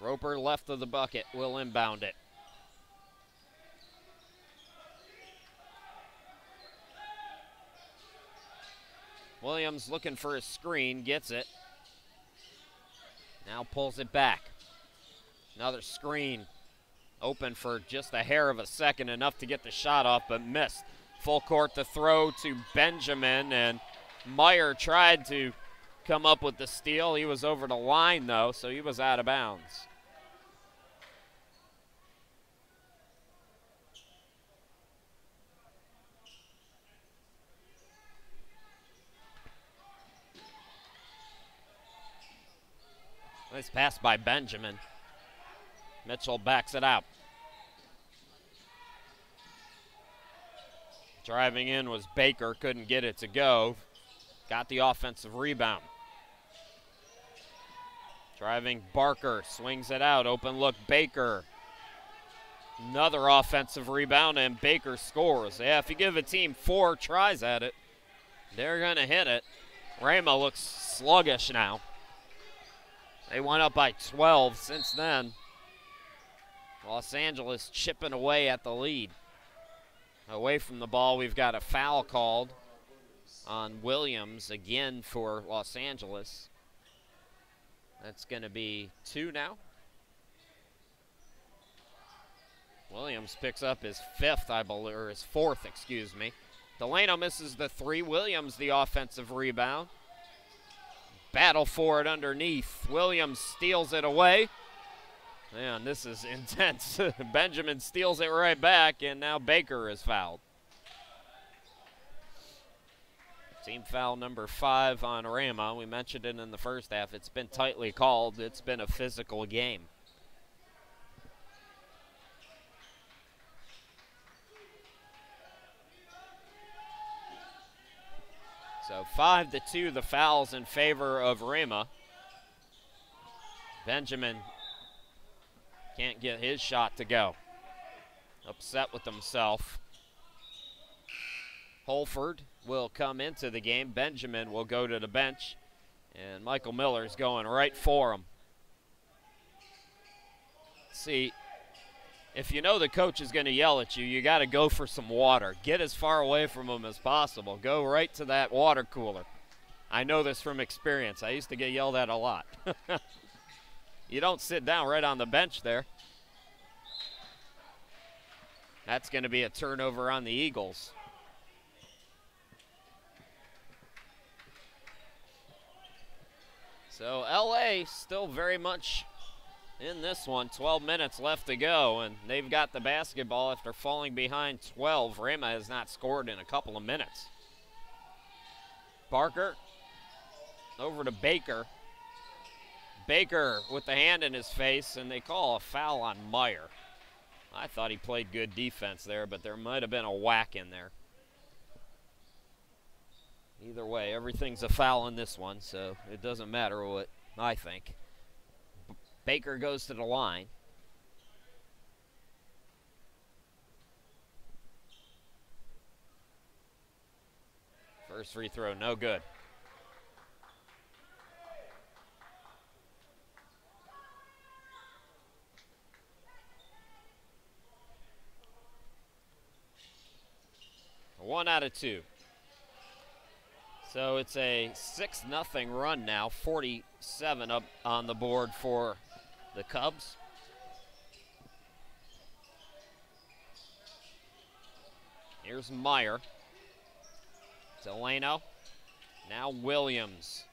Roper left of the bucket will inbound it. Williams looking for a screen, gets it. Now pulls it back. Another screen. Open for just a hair of a second, enough to get the shot off, but missed. Full court to throw to Benjamin, and Meyer tried to come up with the steal. He was over the line, though, so he was out of bounds. Nice pass by Benjamin. Mitchell backs it out. Driving in was Baker, couldn't get it to go. Got the offensive rebound. Driving Barker, swings it out, open look Baker. Another offensive rebound and Baker scores. Yeah, if you give a team 4 tries at it, they're gonna hit it. Rhema looks sluggish now. They went up by 12 since then. Los Angeles chipping away at the lead. Away from the ball, we've got a foul called on Williams again for Los Angeles. That's going to be 2 now. Williams picks up his 5th, I believe, or his 4th, excuse me. Delano misses the 3. Williams the offensive rebound. Battle for it underneath. Williams steals it away. Man, this is intense. Benjamin steals it right back, and now Baker is fouled. Team foul number 5 on Rhema. We mentioned it in the first half. It's been tightly called. It's been a physical game. So 5-2, the fouls in favor of Rhema. Benjamin can't get his shot to go. Upset with himself. Holford will come into the game. Benjamin will go to the bench. And Michael Miller's going right for him. See, if you know the coach is going to yell at you, you got to go for some water. Get as far away from him as possible. Go right to that water cooler. I know this from experience. I used to get yelled at a lot. You don't sit down right on the bench there. That's going to be a turnover on the Eagles. So LA still very much in this one. 12 minutes left to go, and they've got the basketball after falling behind 12. Rhema has not scored in a couple of minutes. Barker over to Baker. Baker with the hand in his face, and they call a foul on Meyer. I thought he played good defense there, but there might have been a whack in there. Either way, everything's a foul in this one, so it doesn't matter what I think. Baker goes to the line. First free throw, no good. One out of two. So it's a 6-0 run now, 47 up on the board for the Cubs. Here's Meyer. Delano. Now Williams.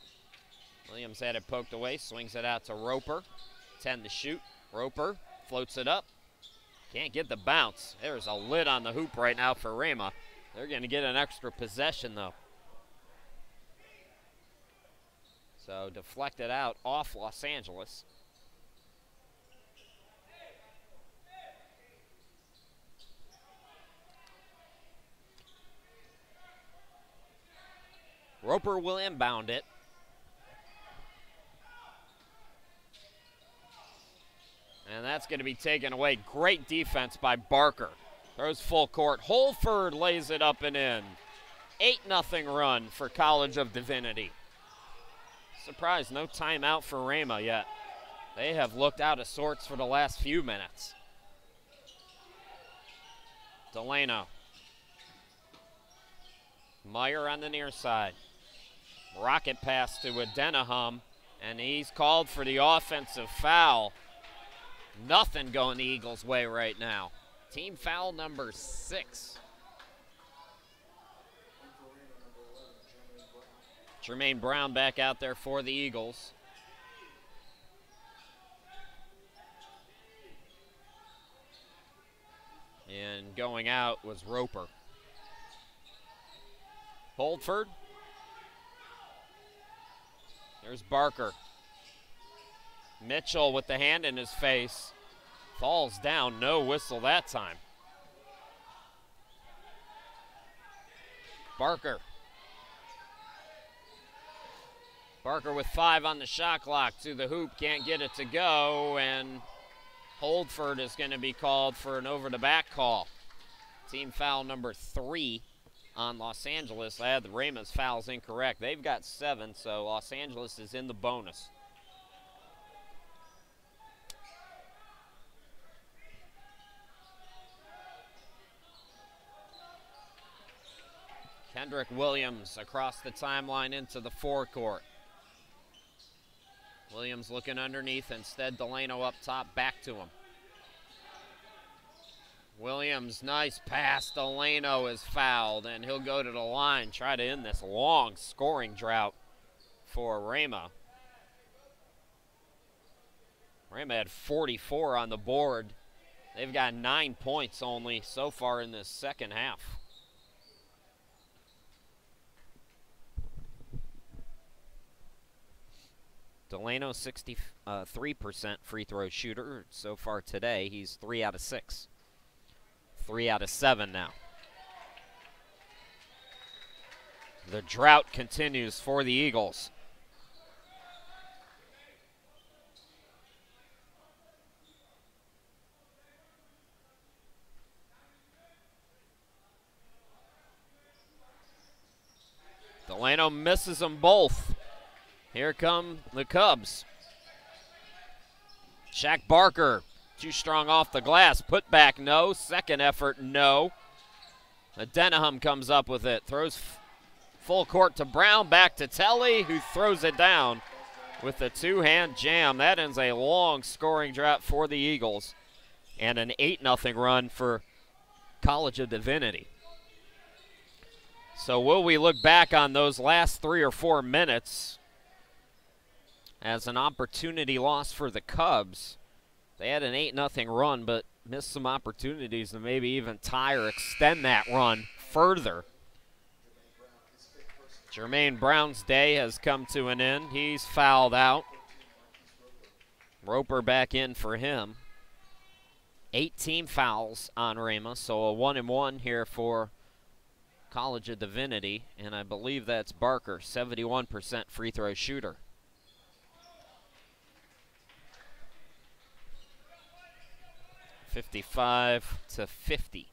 Williams had it poked away, swings it out to Roper. 10 to shoot. Roper floats it up. Can't get the bounce. There's a lid on the hoop right now for Rhema. They're going to get an extra possession, though. So deflected out off Los Angeles. Roper will inbound it. And that's going to be taken away. Great defense by Barker. Throws full court. Holford lays it up and in. 8-0 run for College of Divinity. Surprised, no timeout for Rhema yet. They have looked out of sorts for the last few minutes. Delano. Meyer on the near side. Rocket pass to Adenahum, and he's called for the offensive foul. Nothing going the Eagles' way right now. Team foul number 6. Jermaine Brown back out there for the Eagles. And going out was Roper. Holdford. There's Barker. Mitchell with the hand in his face. Falls down, no whistle that time. Barker. Barker with 5 on the shot clock to the hoop, can't get it to go, and Holdford is going to be called for an over-the-back call. Team foul number 3 on Los Angeles. I had the Rhema's fouls incorrect. They've got 7, so Los Angeles is in the bonus. Kendrick Williams across the timeline into the forecourt. Williams looking underneath, instead Delano up top, back to him. Williams, nice pass. Delano is fouled, and he'll go to the line, try to end this long scoring drought for Rhema. Rhema had 44 on the board. They've got 9 points only so far in this second half. Delano, 63% free throw shooter so far today. He's 3 out of 6. 3 out of 7 now. The drought continues for the Eagles. Delano misses them both. Here come the Cubs. Shaq Barker, too strong off the glass. Put back, no. Second effort, no. Adenahum comes up with it. Throws full court to Brown, back to Telly, who throws it down with a two-hand jam. That ends a long scoring drought for the Eagles and an 8-0 run for College of Divinity. So will we look back on those last 3 or 4 minutes as an opportunity loss for the Cubs. They had an 8-0 run, but missed some opportunities to maybe even tie or extend that run further. Jermaine Brown's day has come to an end. He's fouled out. Roper back in for him. 18 fouls on Rhema, so a 1-1 here for College of Divinity, and I believe that's Barker, 71% free throw shooter. $55-50.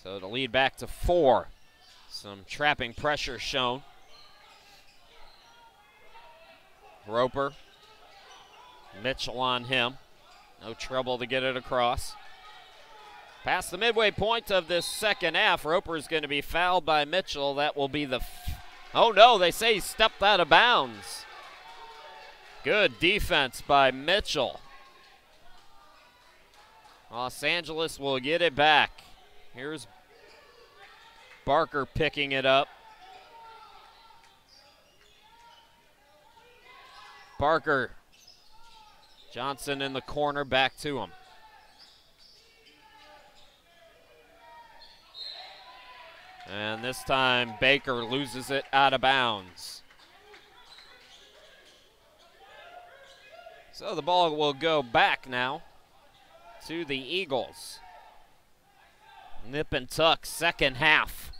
So the lead back to 4. Some trapping pressure shown. Roper. Mitchell on him. No trouble to get it across. Past the midway point of this second half, Roper is going to be fouled by Mitchell. That will be the... Oh no, they say he stepped out of bounds. Good defense by Mitchell. Los Angeles will get it back. Here's Barker picking it up. Barker. Johnson in the corner, back to him. And this time Baker loses it out of bounds. So the ball will go back now to the Eagles. Nip and tuck second half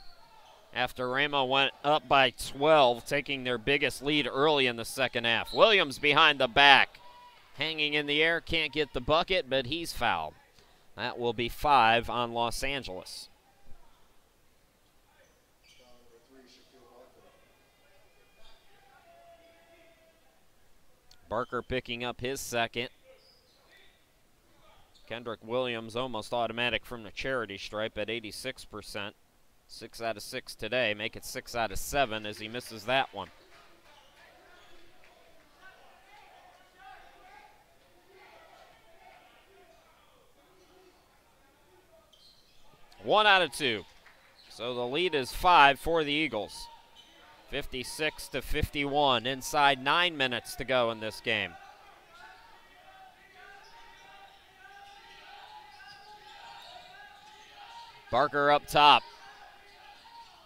after Rhema went up by 12, taking their biggest lead early in the second half. Williams behind the back, hanging in the air, can't get the bucket, but he's fouled. That will be 5 on Los Angeles. Barker picking up his second. Kendrick Williams almost automatic from the charity stripe at 86%. 6 out of 6 today. Make it 6 out of 7 as he misses that one. One out of 2. So the lead is 5 for the Eagles. 56-51. Inside 9 minutes to go in this game. Barker up top.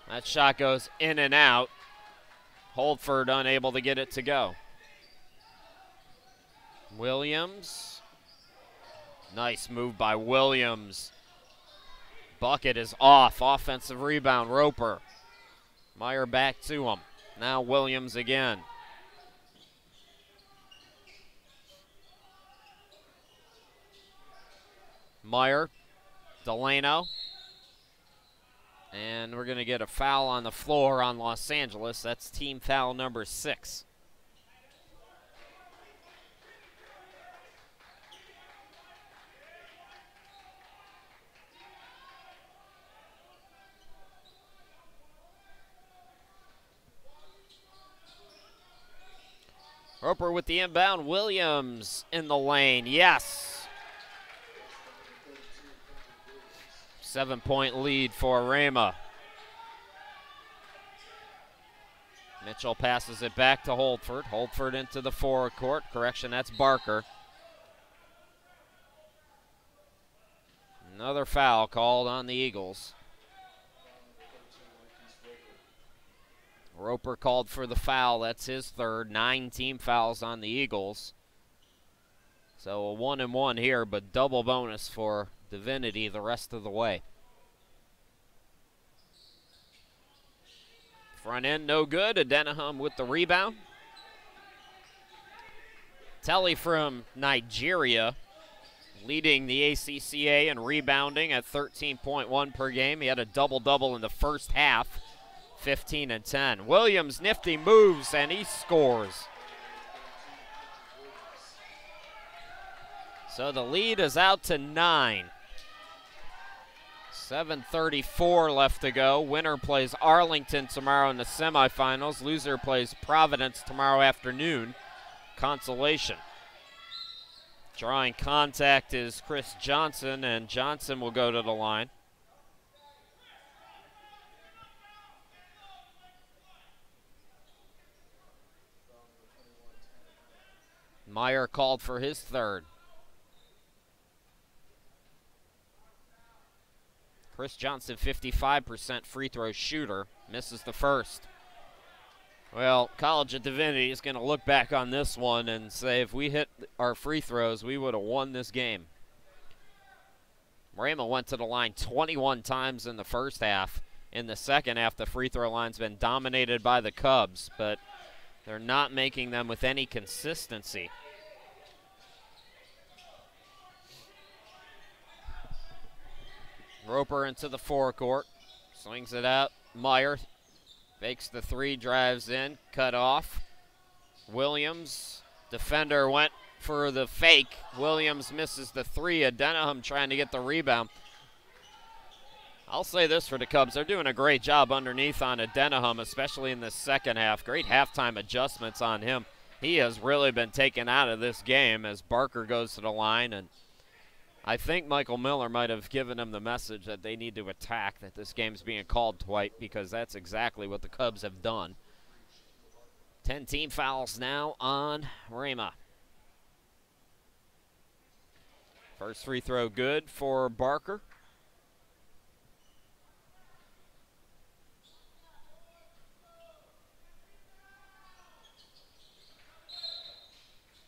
That shot goes in and out. Holdford unable to get it to go. Williams. Nice move by Williams. Bucket is off. Offensive rebound, Roper. Meyer back to him. Now Williams again. Meyer, Delano. And we're going to get a foul on the floor on Los Angeles. That's team foul number 6. Roper with the inbound. Williams in the lane. Yes. 7-point lead for Rhema. Mitchell passes it back to Holdford. Holdford into the forward court. Correction, that's Barker. Another foul called on the Eagles. Roper called for the foul. That's his third. 9 team fouls on the Eagles. So a 1-1 here, but double bonus for Divinity the rest of the way. Front end no good. Adenahum with the rebound. Telly from Nigeria leading the ACCA in rebounding at 13.1 per game. He had a double-double in the first half. 15 and 10. Williams nifty moves and he scores. So the lead is out to 9. 7:34 left to go. Winner plays Arlington tomorrow in the semifinals. Loser plays Providence tomorrow afternoon. Consolation. Drawing contact is Chris Johnson, and Johnson will go to the line. Meyer called for his third. Chris Johnson, 55% free throw shooter, misses the first. Well, College of Divinity is going to look back on this one and say if we hit our free throws, we would have won this game. Rhema went to the line 21 times in the first half. In the second half, the free throw line's been dominated by the Cubs, but they're not making them with any consistency. Roper into the forecourt, swings it out. Meyer fakes the three, drives in, cut off. Williams, defender went for the fake. Williams misses the three. Adenaham trying to get the rebound. I'll say this for the Cubs. They're doing a great job underneath on Adenaham, especially in the second half. Great halftime adjustments on him. He has really been taken out of this game as Barker goes to the line, and I think Michael Miller might have given him the message that they need to attack, that this game's being called twice, because that's exactly what the Cubs have done. 10 team fouls now on Rhema. First free throw good for Barker.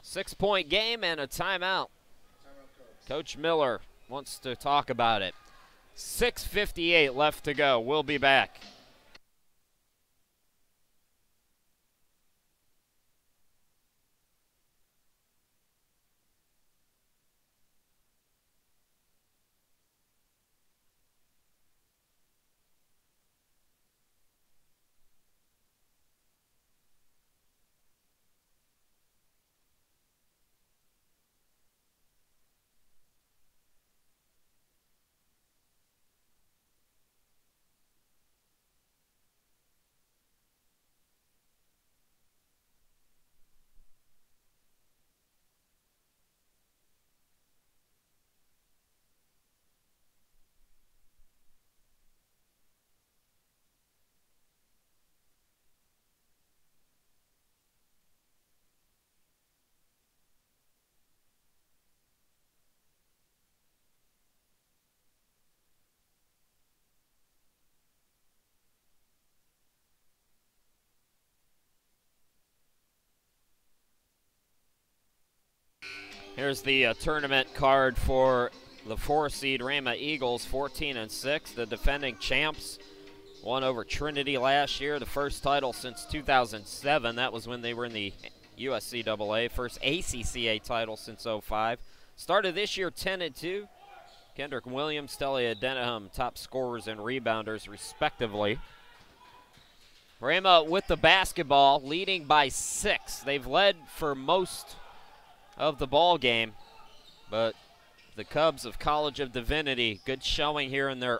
Six-point game and a timeout. Coach Miller wants to talk about it. 6:58 left to go. We'll be back. Here's the tournament card for the 4-seed Rhema Eagles, 14-6. The defending champs won over Trinity last year, the first title since 2007. That was when they were in the USCAA. First ACCA title since 05. Started this year 10-2. Kendrick Williams, Telly Adenaham, top scorers and rebounders respectively. Rhema with the basketball, leading by 6. They've led for most of the ball game, but the Cubs of College of Divinity, good showing here in their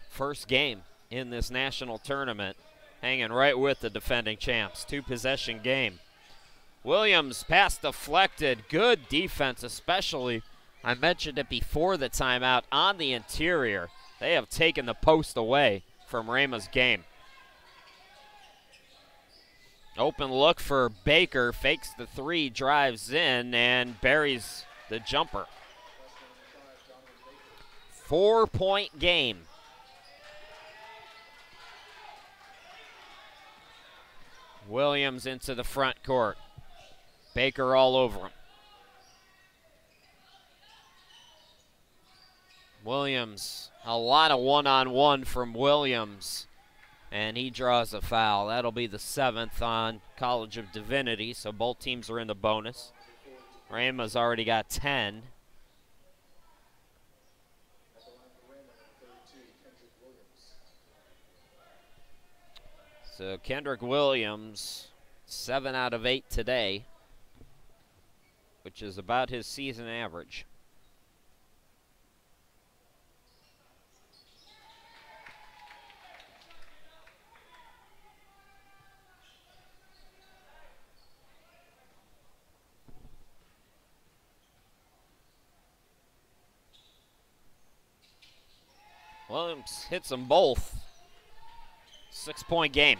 first game in this national tournament, hanging right with the defending champs. Two-possession game. Williams, pass deflected, good defense, especially, I mentioned it before the timeout, on the interior. They have taken the post away from Rhema's game. Open look for Baker, fakes the three, drives in, and buries the jumper. 4-point game. Williams into the front court. Baker all over him. Williams, a lot of one-on-one from Williams. And he draws a foul. That'll be the 7th on College of Divinity, so both teams are in the bonus. Rhema's already got 10. So Kendrick Williams, 7 out of 8 today, which is about his season average. Williams hits them both. 6-point game.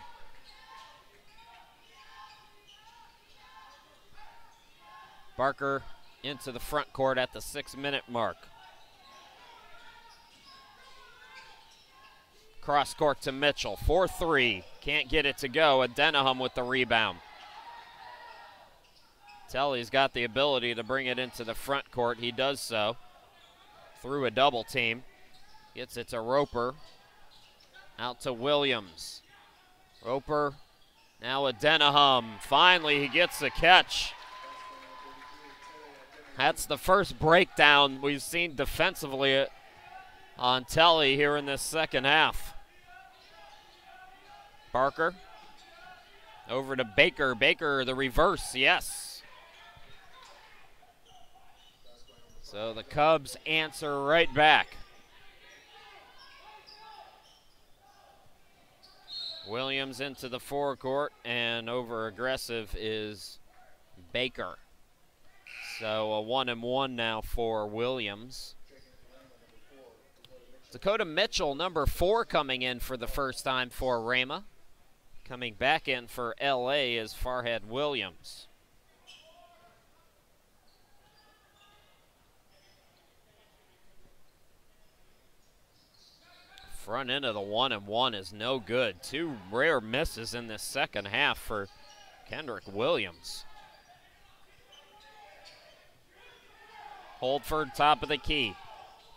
Barker into the front court at the 6-minute mark. Cross court to Mitchell, 4-3. Can't get it to go. Adenahum with the rebound. Telly's got the ability to bring it into the front court. He does so through a double team. Gets it to Roper. Out to Williams. Roper, now Adenahum. Finally, he gets the catch. That's the first breakdown we've seen defensively on Telly here in this second half. Barker over to Baker. Baker, the reverse, yes. So the Cubs answer right back. Williams into the forecourt, and over aggressive is Baker. So a 1-and-1 now for Williams. Dakota Mitchell, number 4, coming in for the first time for Rhema. Coming back in for LA is Farhad Williams. Front end of the 1-and-1 is no good. 2 rare misses in this second half for Kendrick Williams. Holdford, top of the key.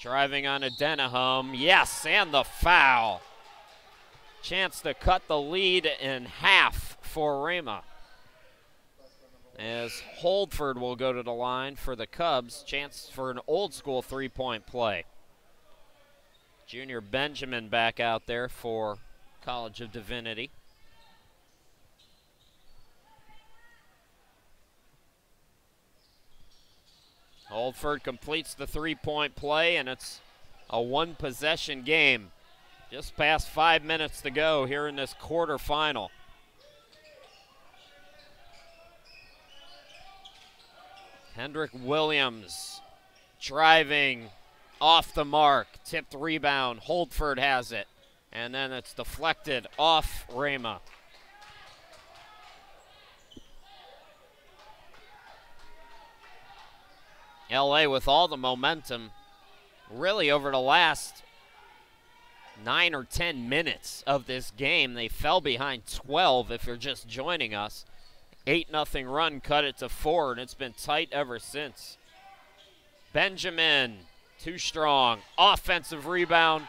Driving on Adenahum. Yes, and the foul. Chance to cut the lead in half for Rhema. As Holdford will go to the line for the Cubs. Chance for an old school 3-point play. Junior Benjamin back out there for College of Divinity. Holdford completes the 3-point play, and it's a 1-possession game. Just past 5 minutes to go here in this quarterfinal. Kendrick Williams driving off the mark, tipped rebound. Holdford has it, and then it's deflected off Rhema. LA with all the momentum really over the last 9 or 10 minutes of this game. They fell behind 12 if you're just joining us. 8-0 run, cut it to 4, and it's been tight ever since. Benjamin, too strong. Offensive rebound,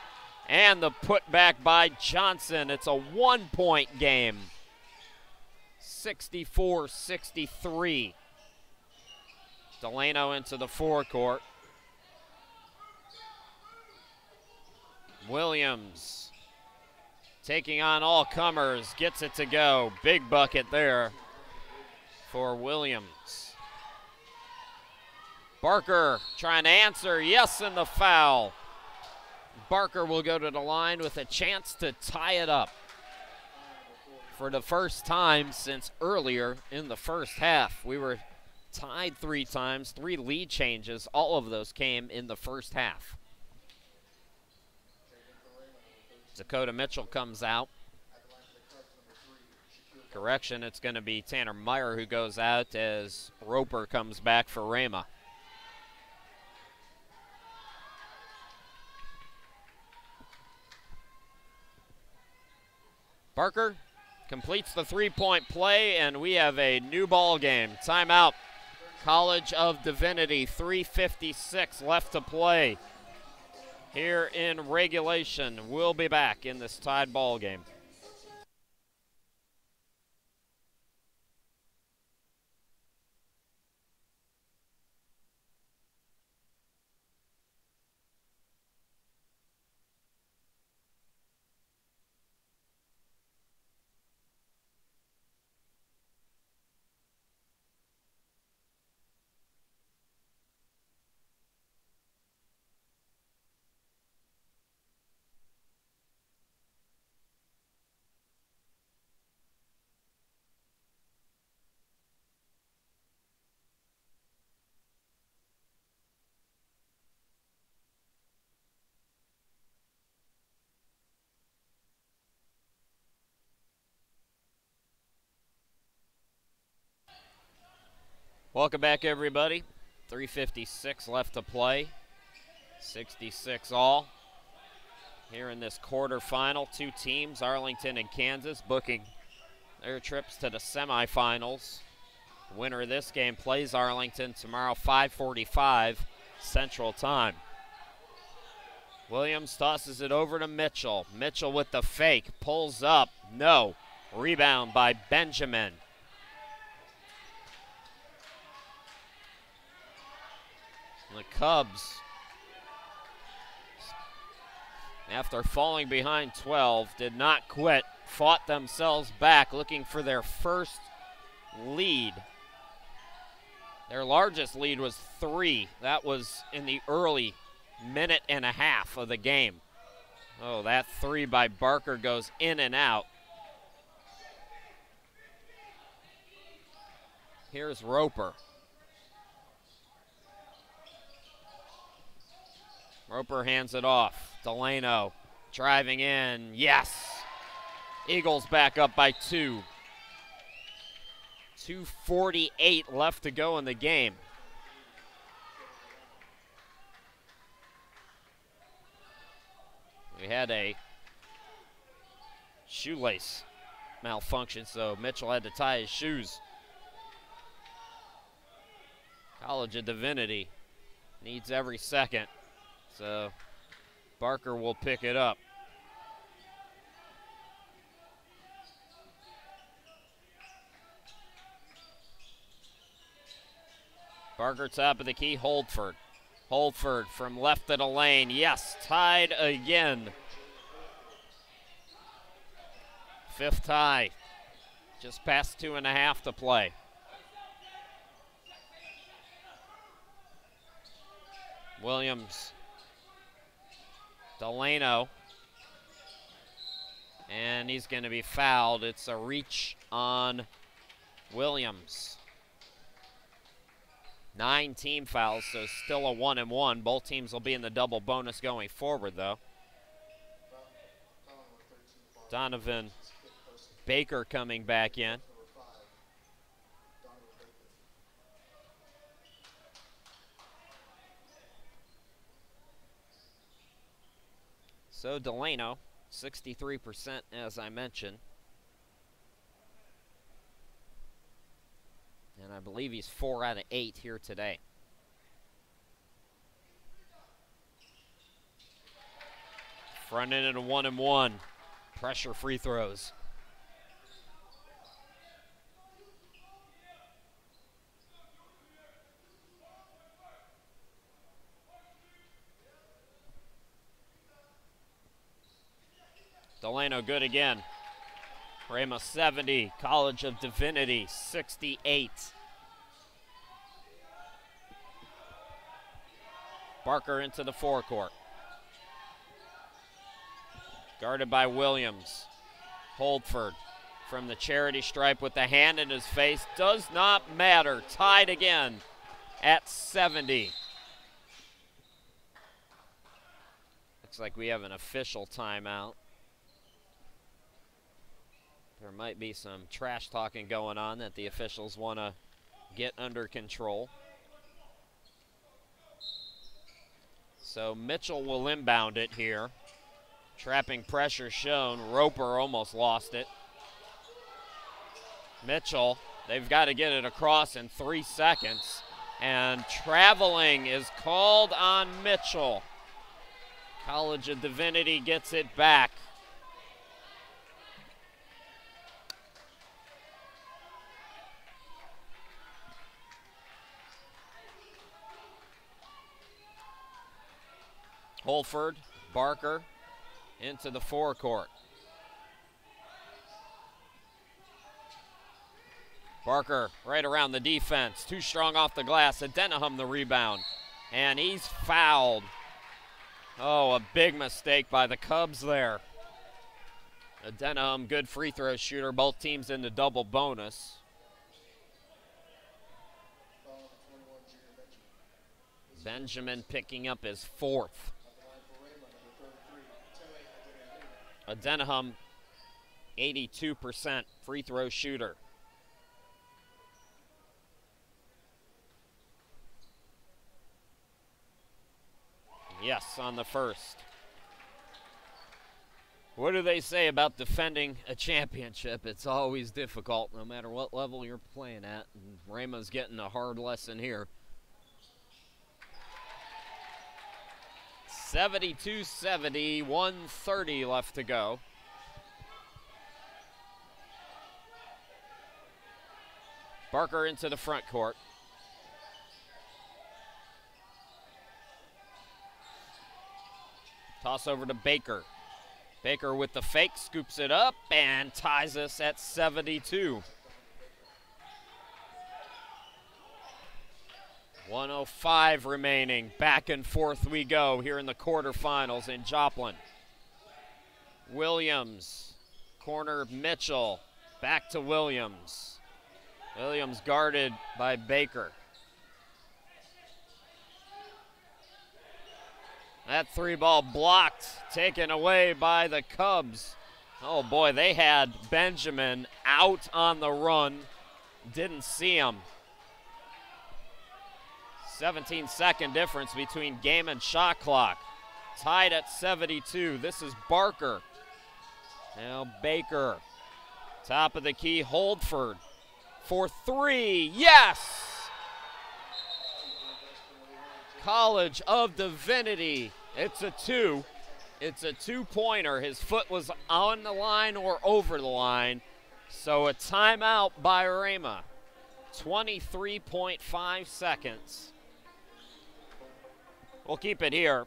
and the putback by Johnson. It's a 1-point game. 64-63. Delano into the forecourt. Williams taking on all comers, gets it to go. Big bucket there for Williams. Barker trying to answer, yes, and the foul. Barker will go to the line with a chance to tie it up for the first time since earlier in the first half. We were tied 3 times, 3 lead changes. All of those came in the first half. Dakota Mitchell comes out. Correction, it's going to be Tanner Meyer who goes out as Roper comes back for Rhema. Barker completes the 3-point play, and we have a new ball game. Timeout. College of Divinity, 3:56 left to play here in regulation. We'll be back in this tied ball game. Welcome back, everybody. 3:56 left to play. 66 all. Here in this quarterfinal, two teams, Arlington and Kansas, booking their trips to the semifinals. The winner of this game plays Arlington tomorrow, 5:45 Central Time. Williams tosses it over to Mitchell. Mitchell with the fake, pulls up, no. Rebound by Benjamin. The Cubs, after falling behind 12, did not quit, fought themselves back, looking for their first lead. Their largest lead was 3. That was in the early minute and a half of the game. Oh, that 3 by Barker goes in and out. Here's Roper. Roper hands it off. Delano driving in. Yes! Eagles back up by 2. 2:48 left to go in the game. We had a shoelace malfunction, so Mitchell had to tie his shoes. College of Divinity needs every second. So Barker will pick it up. Barker top of the key, Holdford. Holdford from left of the lane. Yes, tied again. 5th tie. Just past 2.5 to play. Williams. Delano, and he's going to be fouled. It's a reach on Williams. 9 team fouls, so still a 1-and-1. Both teams will be in the double bonus going forward, though. Donovan Baker coming back in. So Delano, 63% as I mentioned. And I believe he's 4 out of 8 here today. Front end and a 1-and-1. Pressure free throws. Delano good again. Rhema 70, College of Divinity 68. Barker into the forecourt. Guarded by Williams. Holdford from the charity stripe with the hand in his face. Does not matter. Tied again at 70. Looks like we have an official timeout. There might be some trash talking going on that the officials want to get under control. So Mitchell will inbound it here. Trapping pressure shown. Roper almost lost it. Mitchell, they've got to get it across in 3 seconds. And traveling is called on Mitchell. College of Divinity gets it back. Holford, Barker into the forecourt. Barker right around the defense. Too strong off the glass. Adenahum the rebound. And he's fouled. Oh, a big mistake by the Cubs there. Adenahum, good free throw shooter. Both teams in the double bonus. Benjamin picking up his 4th. Adenahum, 82% free throw shooter. on the first. What do they say about defending a championship? It's always difficult, no matter what level you're playing at. And Rhema's getting a hard lesson here. 72-70, 1:30 left to go. Barker into the front court. Toss over to Baker. Baker with the fake, scoops it up, and ties us at 72. 1:05 remaining. Back and forth we go here in the quarterfinals in Joplin. Williams, corner Mitchell, back to Williams. Williams guarded by Baker. That three ball blocked, taken away by the Cubs. Oh boy, they had Benjamin out on the run. Didn't see him. 17-second difference between game and shot clock. Tied at 72. This is Barker. Now Baker. Top of the key, Holdford. For three, yes! College of Divinity. It's a two. It's a two-pointer. His foot was on the line or over the line. So a timeout by Rhema. 23.5 seconds. We'll keep it here.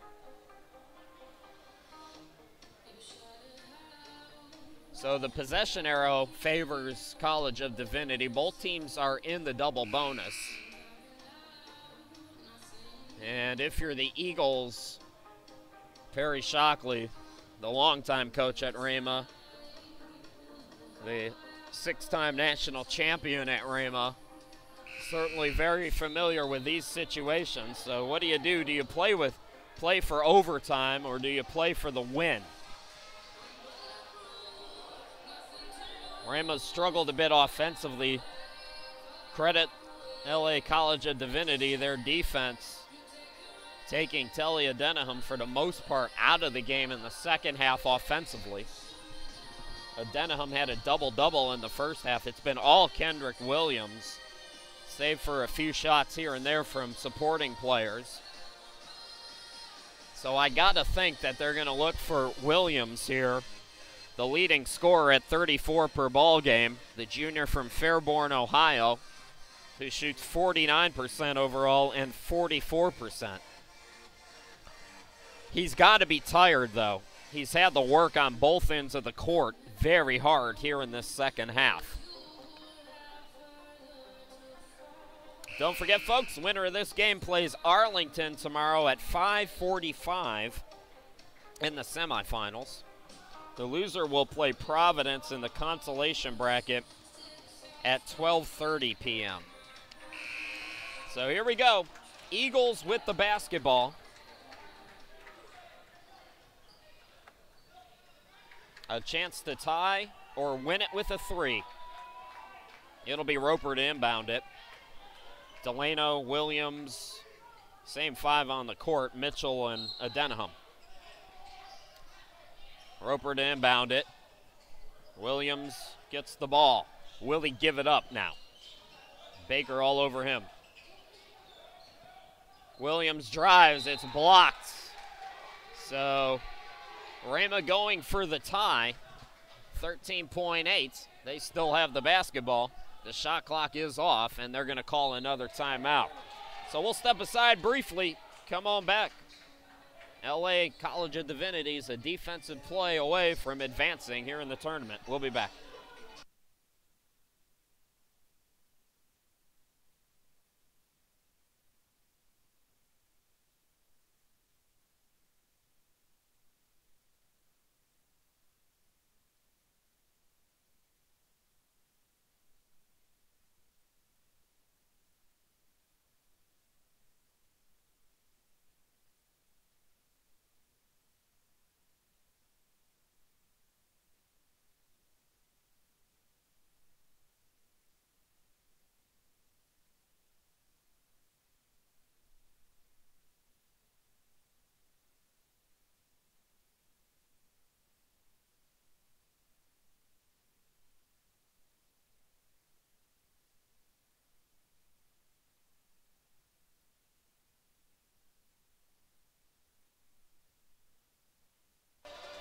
So the possession arrow favors College of Divinity. Both teams are in the double bonus. And if you're the Eagles, Perry Shockley, the longtime coach at Rhema, the six-time national champion at Rhema, certainly very familiar with these situations. So what do? Do you play for overtime, or do you play for the win? Rhema struggled a bit offensively. Credit LA College of Divinity, their defense, taking Talia Denham for the most part out of the game in the second half offensively. Denham had a double-double in the first half. It's been all Kendrick Williams, save for a few shots here and there from supporting players. So I got to think that they're going to look for Williams here, the leading scorer at 34 per ball game, the junior from Fairborn, Ohio, who shoots 49% overall and 44%. He's got to be tired, though. He's had to work on both ends of the court very hard here in this second half. Don't forget, folks, the winner of this game plays Arlington tomorrow at 5:45 in the semifinals. The loser will play Providence in the consolation bracket at 12:30 p.m. So here we go. Eagles with the basketball. A chance to tie or win it with a three. It'll be Roper to inbound it. Delano, Williams, same five on the court, Mitchell and Denham. Roper to inbound it. Williams gets the ball. Will he give it up now? Baker all over him. Williams drives, it's blocked. So Rhema going for the tie, 13.8. They still have the basketball. The shot clock is off, and they're going to call another timeout. So we'll step aside briefly. Come on back. LA College of Divinity is a defensive play away from advancing here in the tournament. We'll be back.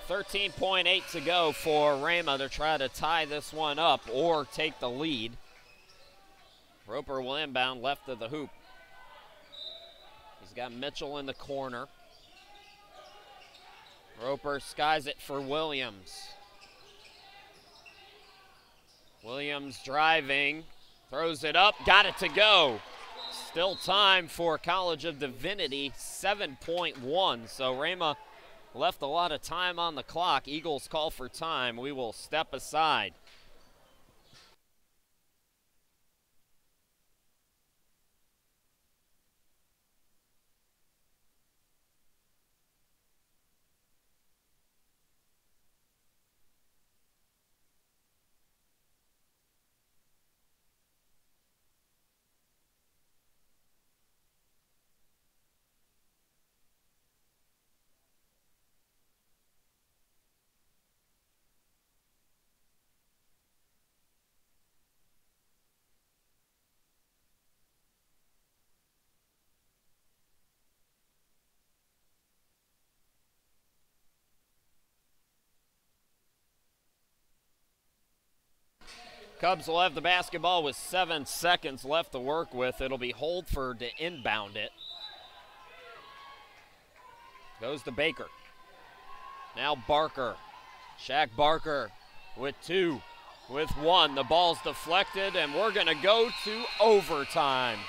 13.8 to go for Rhema to try to tie this one up or take the lead. Roper will inbound left of the hoop. He's got Mitchell in the corner. Roper skies it for Williams. Williams driving, throws it up, got it to go. Still time for College of Divinity, 7.1. So Rhema left a lot of time on the clock. Eagles call for time. We will step aside. Cubs will have the basketball with 7 seconds left to work with. It'll be Holdford to inbound it. Goes to Baker. Now Barker. Shaq Barker with 2, with 1. The ball's deflected, and we're going to go to overtime.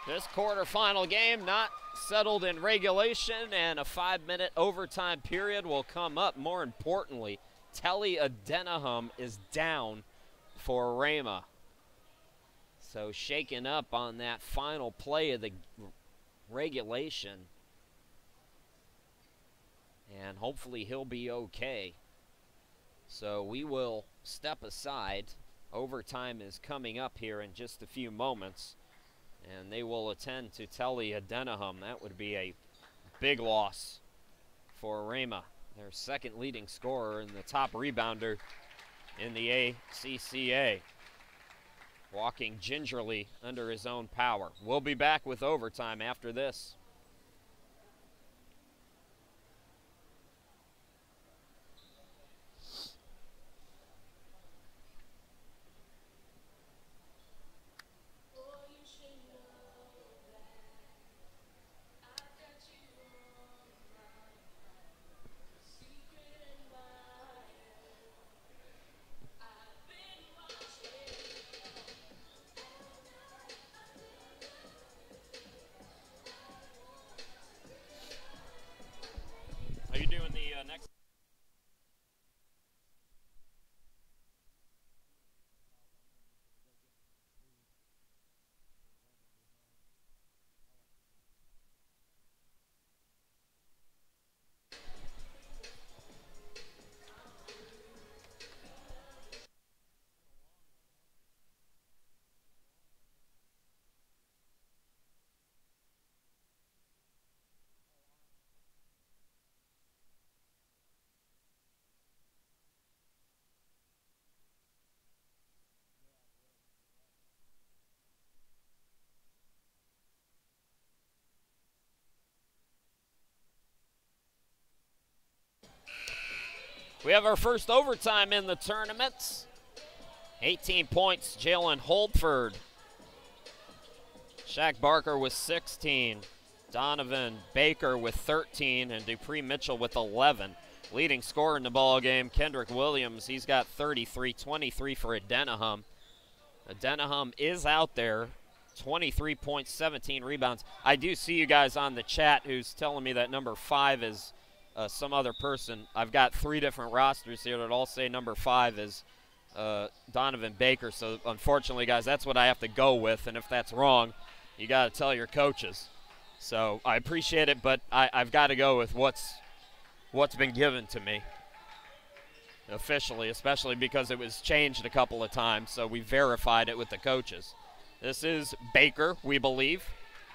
This quarterfinal game not settled in regulation, and a 5-minute overtime period will come up. More importantly, Telly Adenahum is down for Rhema. So shaken up on that final play of the regulation. And hopefully he'll be okay. So we will step aside. Overtime is coming up here in just a few moments. And they will attend to Telly Adenahum. That would be a big loss for Rhema, their second leading scorer and the top rebounder in the ACCA. Walking gingerly under his own power. We'll be back with overtime after this. Are you doing the next? We have our first overtime in the tournament. 18 points, Jalen Holdford. Shaq Barker with 16. Donovan Baker with 13, and Dupree Mitchell with 11. Leading scorer in the ball game, Kendrick Williams. He's got 33, 23 for Adenahum. Adenahum is out there. 23 points, 17 rebounds. I do see you guys on the chat who's telling me that number 5 is some other person. I've got 3 different rosters here that all say number 5 is Donovan Baker. So unfortunately, guys, that's what I have to go with. And if that's wrong, you got to tell your coaches. So I appreciate it, but I've got to go with what's been given to me officially, especially because it was changed a couple of times. So we verified it with the coaches. This is Baker, we believe,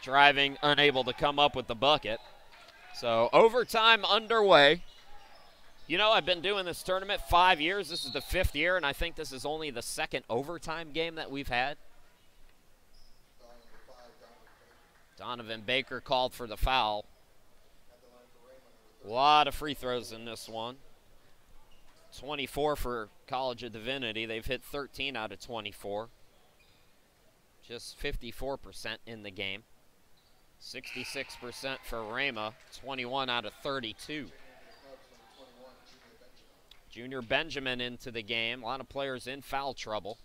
driving, unable to come up with the bucket. So overtime underway. You know, I've been doing this tournament 5 years. This is the 5th year, and I think this is only the 2nd overtime game that we've had. Donovan Baker called for the foul. A lot of free throws in this one. 24 for College of Divinity. They've hit 13 out of 24. Just 54% in the game. 66% for Rhema. 21 out of 32. Junior Benjamin into the game. A lot of players in foul trouble.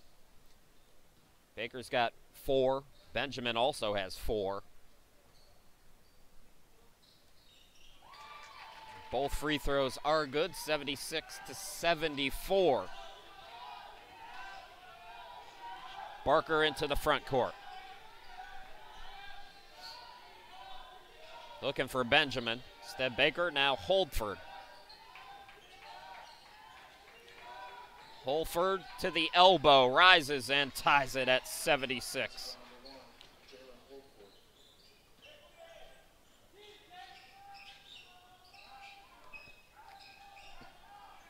Baker's got 4. Benjamin also has 4. Both free throws are good, 76 to 74. Barker into the front court. Looking for Benjamin. Instead, Baker, now Holdford. Holford to the elbow, rises and ties it at 76.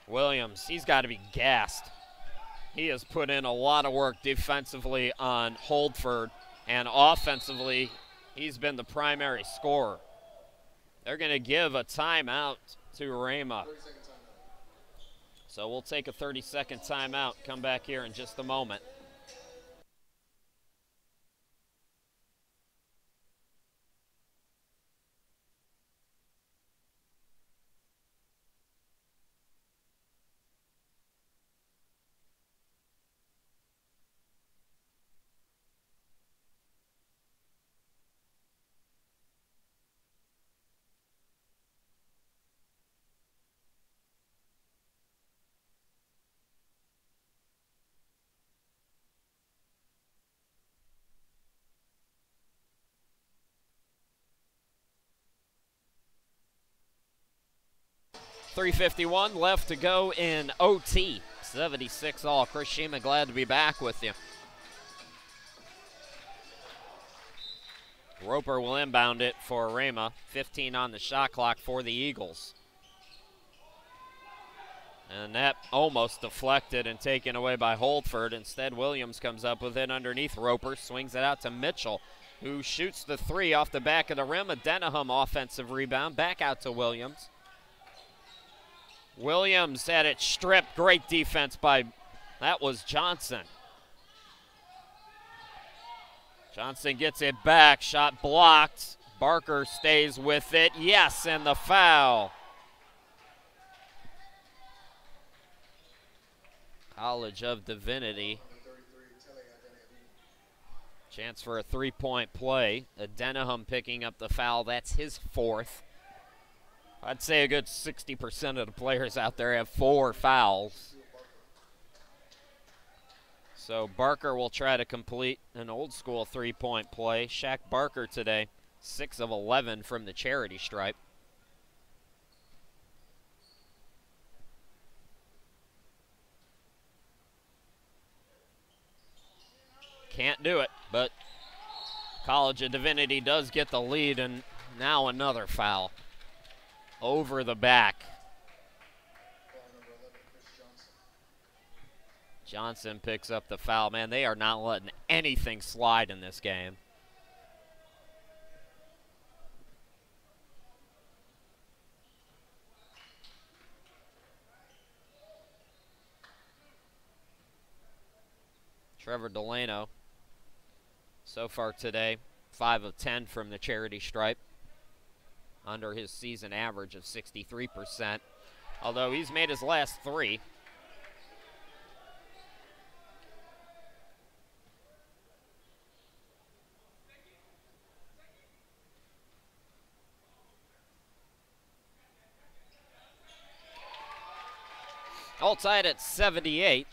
Williams, he's got to be gassed. He has put in a lot of work defensively on Holdford, and offensively, he's been the primary scorer. They're going to give a timeout to Rhema. So we'll take a 30-second timeout, come back here in just a moment. .351 left to go in OT. 76 all. Chris Shima, glad to be back with you. Roper will inbound it for Rhema. 15 on the shot clock for the Eagles. And that almost deflected and taken away by Holdford. Instead, Williams comes up with it underneath Roper, swings it out to Mitchell, who shoots the 3 off the back of the rim. A Denham offensive rebound. Back out to Williams. Williams had it stripped. Great defense by, that was Johnson. Johnson gets it back. Shot blocked. Barker stays with it. Yes, and the foul. College of Divinity. Chance for a 3-point play. Denham picking up the foul. That's his 4th. I'd say a good 60% of the players out there have 4 fouls. So Barker will try to complete an old school 3-point play. Shaq Barker today, 6 of 11 from the charity stripe. Can't do it, but College of Divinity does get the lead, and now another foul. Over the back. Johnson picks up the foul. Man, they are not letting anything slide in this game. Trevor Delano, so far today, 5 of 10 from the charity stripe, under his season average of 63%, although he's made his last 3. All tied at 78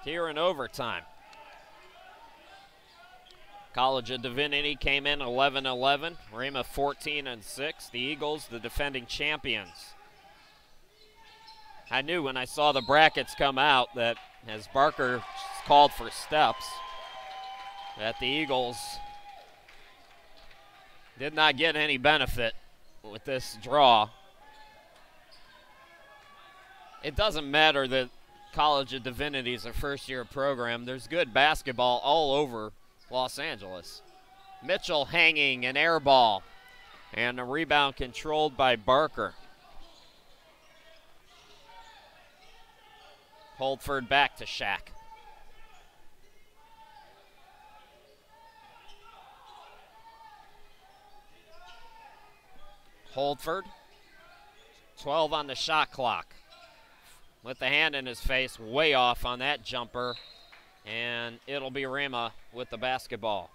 here in overtime. College of Divinity came in 11-11. Rhema 14-6. The Eagles, the defending champions. I knew when I saw the brackets come out that as Barker called for steps, that the Eagles did not get any benefit with this draw. It doesn't matter that College of Divinity is a first-year program. There's good basketball all over Los Angeles. Mitchell hanging an air ball. And the rebound controlled by Barker. Holdford back to Shack. Holdford, 12 on the shot clock. With the hand in his face, way off on that jumper. And it'll be Rhema with the basketball.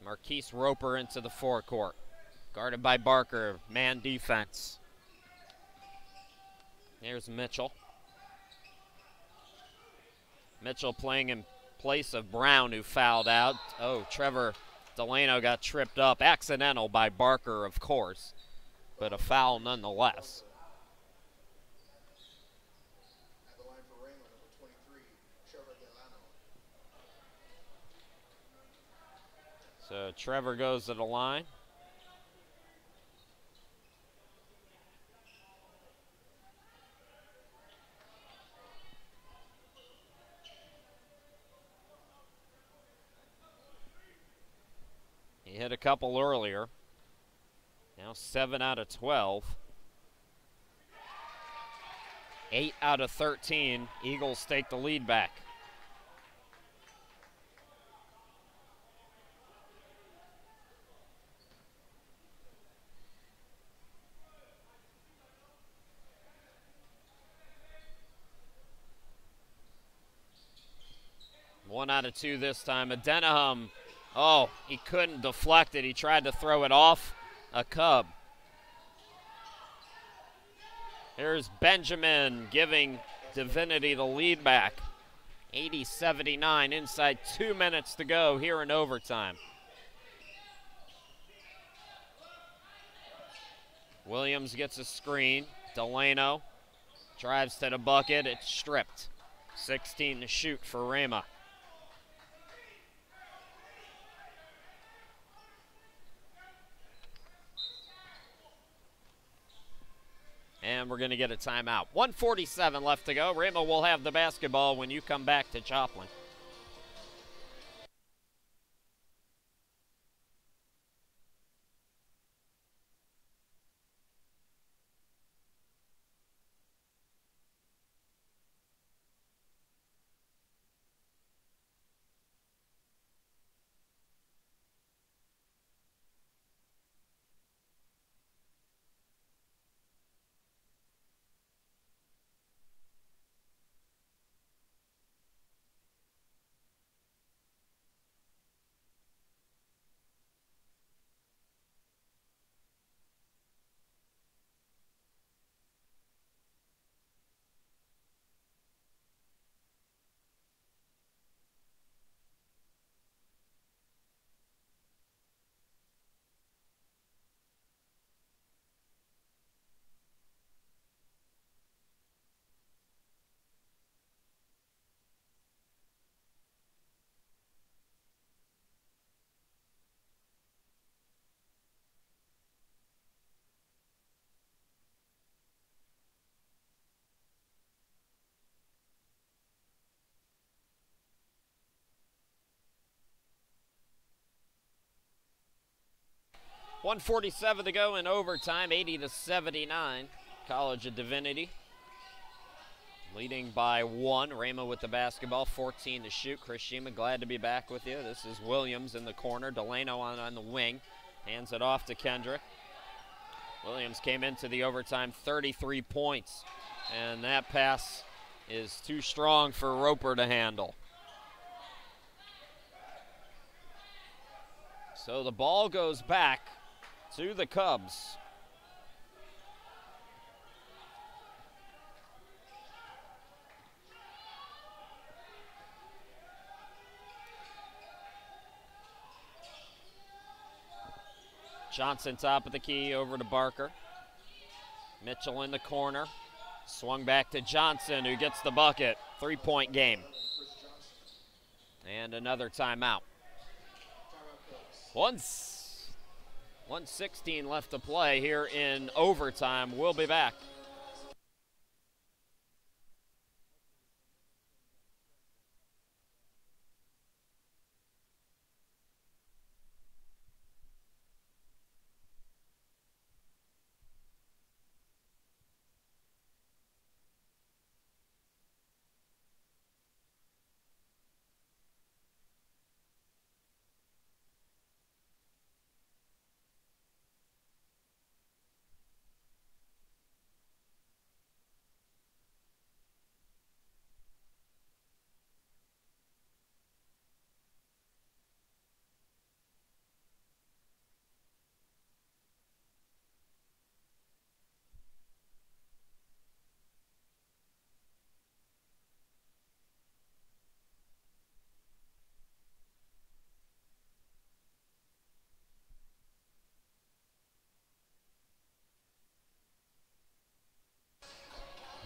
Marquise Roper into the forecourt. Guarded by Barker, man defense. Here's Mitchell. Mitchell playing in place of Brown, who fouled out. Oh, Trevor Delano got tripped up. Accidental by Barker, of course, but a foul nonetheless. At the line for Rhema, number 23, Trevor Delano. So Trevor goes to the line. He hit a couple earlier. Now 7 out of 12. 8 out of 13. Eagles take the lead back. One out of 2 this time. Adenahum, oh, he couldn't deflect it. He tried to throw it off a Cub. Here's Benjamin giving Divinity the lead back. 80-79, inside 2 minutes to go here in overtime. Williams gets a screen. Delano drives to the bucket. It's stripped. 16 to shoot for Rhema. And we're going to get a timeout. 1:47 left to go. Rhema will have the basketball when you come back to Joplin. .147 to go in overtime, 80-79. College of Divinity leading by 1. Rhema with the basketball, 14 to shoot. Chris Shima, glad to be back with you. This is Williams in the corner. Delano on the wing. Hands it off to Kendrick. Williams came into the overtime 33 points. And that pass is too strong for Roper to handle. So the ball goes back to the Cubs. Johnson top of the key over to Barker. Mitchell in the corner. Swung back to Johnson, who gets the bucket. 3-point game. And another timeout. 1:16 left to play here in overtime. We'll be back.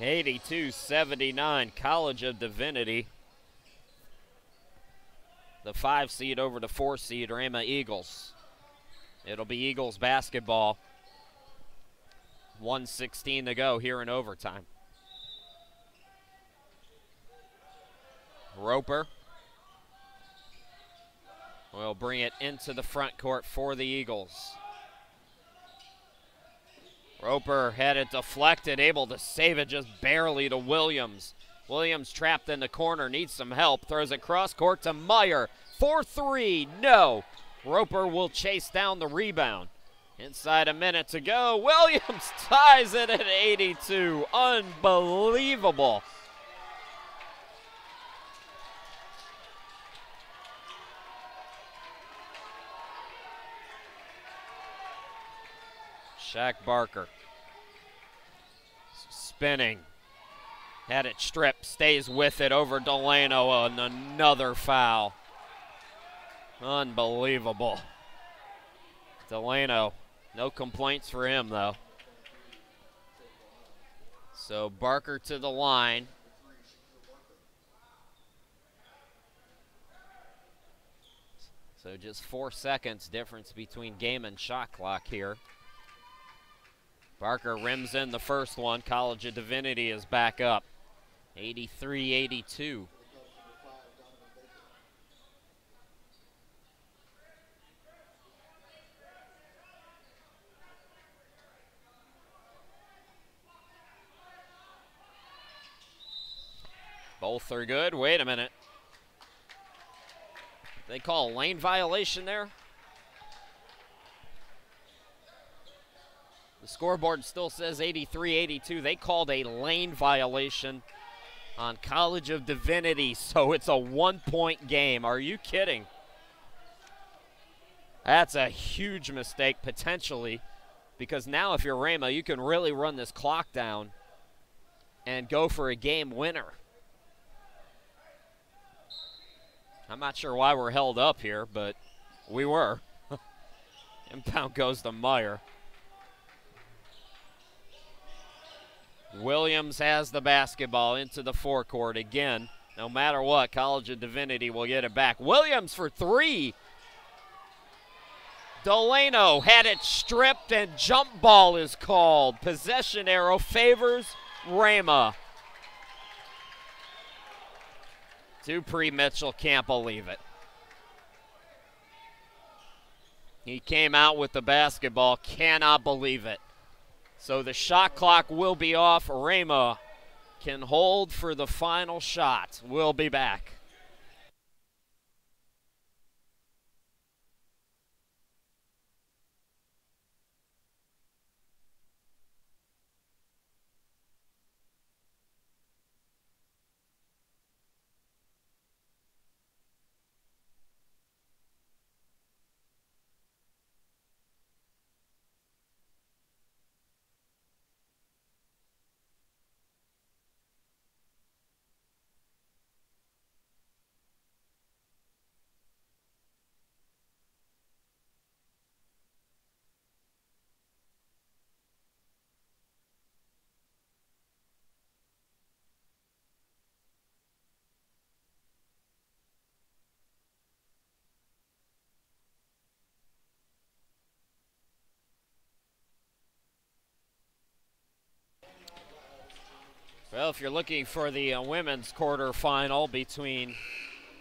82-79, College of Divinity. The 5 seed over the 4 seed, Rhema Eagles. It'll be Eagles basketball. 1:16 to go here in overtime. Roper will bring it into the front court for the Eagles. Roper had it deflected, able to save it just barely to Williams. Williams trapped in the corner, needs some help, throws it cross court to Meyer. 4-3, no. Roper will chase down the rebound. Inside a minute to go, Williams ties it at 82. Unbelievable. Shaq Barker spinning, had it stripped, stays with it over Delano, and another foul. Unbelievable. Delano, no complaints for him though. So Barker to the line. So just 4 seconds difference between game and shot clock here. Barker rims in the first one. College of Divinity is back up. 83-82. Both are good. Wait a minute. They call a lane violation there? The scoreboard still says 83-82. They called a lane violation on College of Divinity, so it's a 1-point game. Are you kidding? That's a huge mistake, potentially, because now if you're Rhema, you can really run this clock down and go for a game winner. I'm not sure why we're held up here, but we were. Inbound goes to Meyer. Williams has the basketball into the forecourt again. No matter what, College of Divinity will get it back. Williams for 3. Delano had it stripped and jump ball is called. Possession arrow favors Rhema. Dupree Mitchell can't believe it. He came out with the basketball, cannot believe it. So the shot clock will be off. Rhema can hold for the final shot. We'll be back. Well, if you're looking for the women's quarterfinal between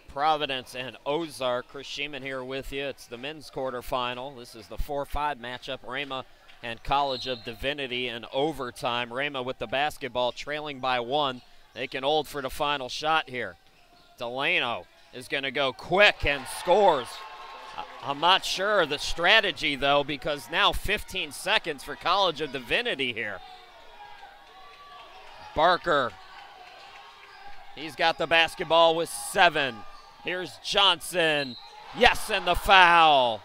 Providence and Ozark, Chris Sheeman here with you. It's the men's quarterfinal. This is the 4-5 matchup, Rhema and College of Divinity in overtime. Rhema with the basketball trailing by 1. They can hold for the final shot here. Delano is going to go quick and scores. I'm not sure of the strategy, though, because now 15 seconds for College of Divinity here. Barker, he's got the basketball with 7. Here's Johnson. Yes, and the foul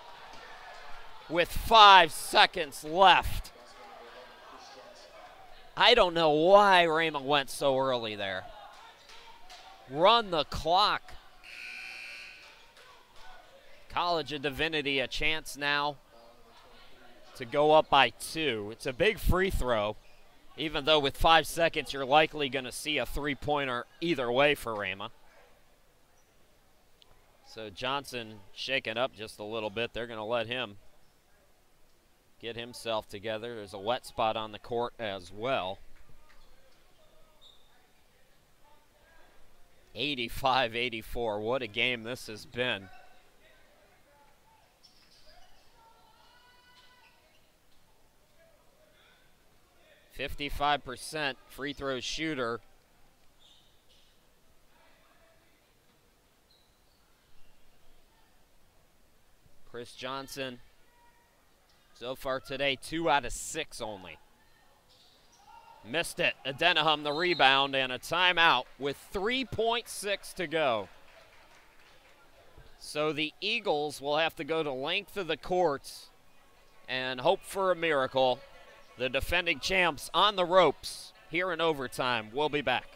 with 5 seconds left. I don't know why Rhema went so early there. Run the clock. College of Divinity a chance now to go up by 2. It's a big free throw. Even though with 5 seconds, you're likely going to see a three-pointer either way for Rhema. So Johnson shaking up just a little bit. They're going to let him get himself together. There's a wet spot on the court as well. 85-84. What a game this has been. .55% free throw shooter. Chris Johnson, so far today, 2 out of 6 only. Missed it. Adenahum the rebound and a timeout with 3.6 to go. So the Eagles will have to go to length of the courts and hope for a miracle. The defending champs on the ropes here in overtime. We'll be back.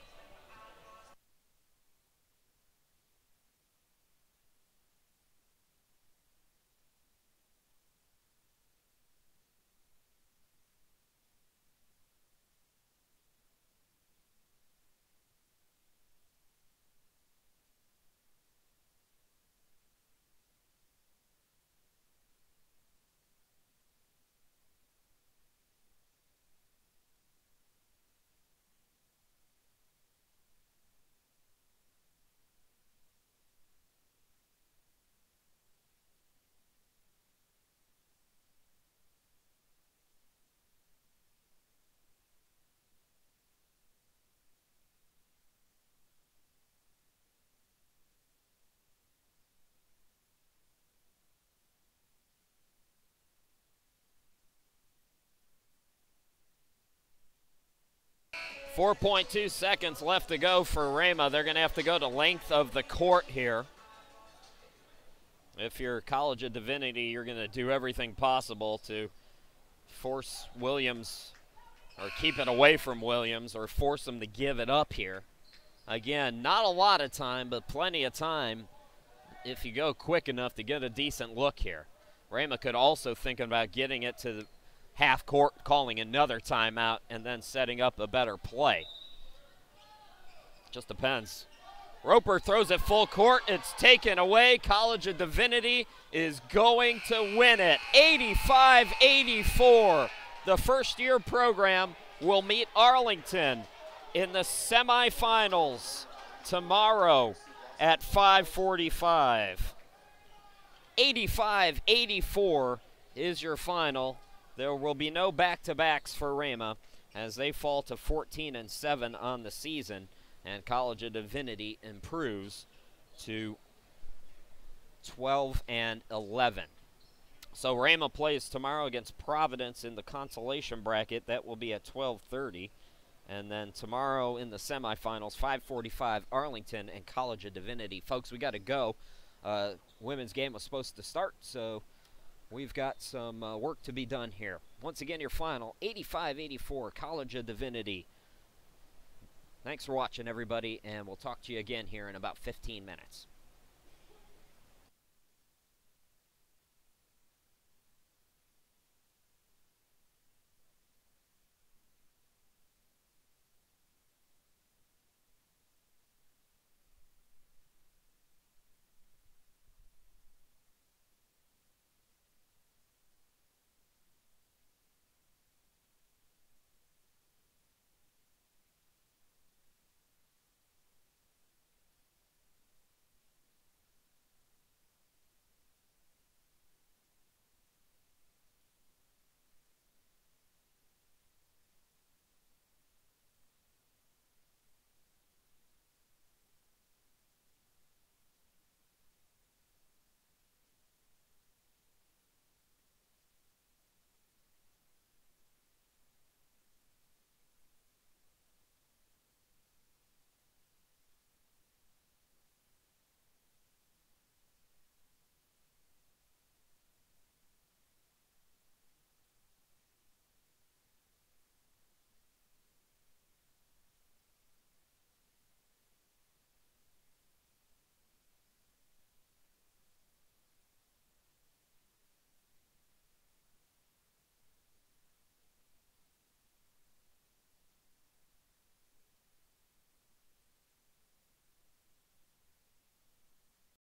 .2 seconds left to go for Rhema. They're going to have to go to length of the court here. If you're College of Divinity, you're going to do everything possible to force Williams or keep it away from Williams or force them to give it up here. Again, not a lot of time, but plenty of time if you go quick enough to get a decent look here. Rhema could also think about getting it to the half court, calling another timeout, and then setting up a better play. Just depends. Roper throws it full court. It's taken away. College of Divinity is going to win it. 85-84. The first-year program will meet Arlington in the semifinals tomorrow at 5:45. 85-84 is your final. There will be no back-to-backs for Rhema as they fall to 14-7 on the season, and College of Divinity improves to 12-11. So Rhema plays tomorrow against Providence in the consolation bracket. That will be at 12:30. And then tomorrow in the semifinals, 5:45, Arlington and College of Divinity. Folks, we got to go. Women's game was supposed to start, so we've got some work to be done here. Once again, your final, 85-84, College of Divinity. Thanks for watching, everybody, and we'll talk to you again here in about 15 minutes.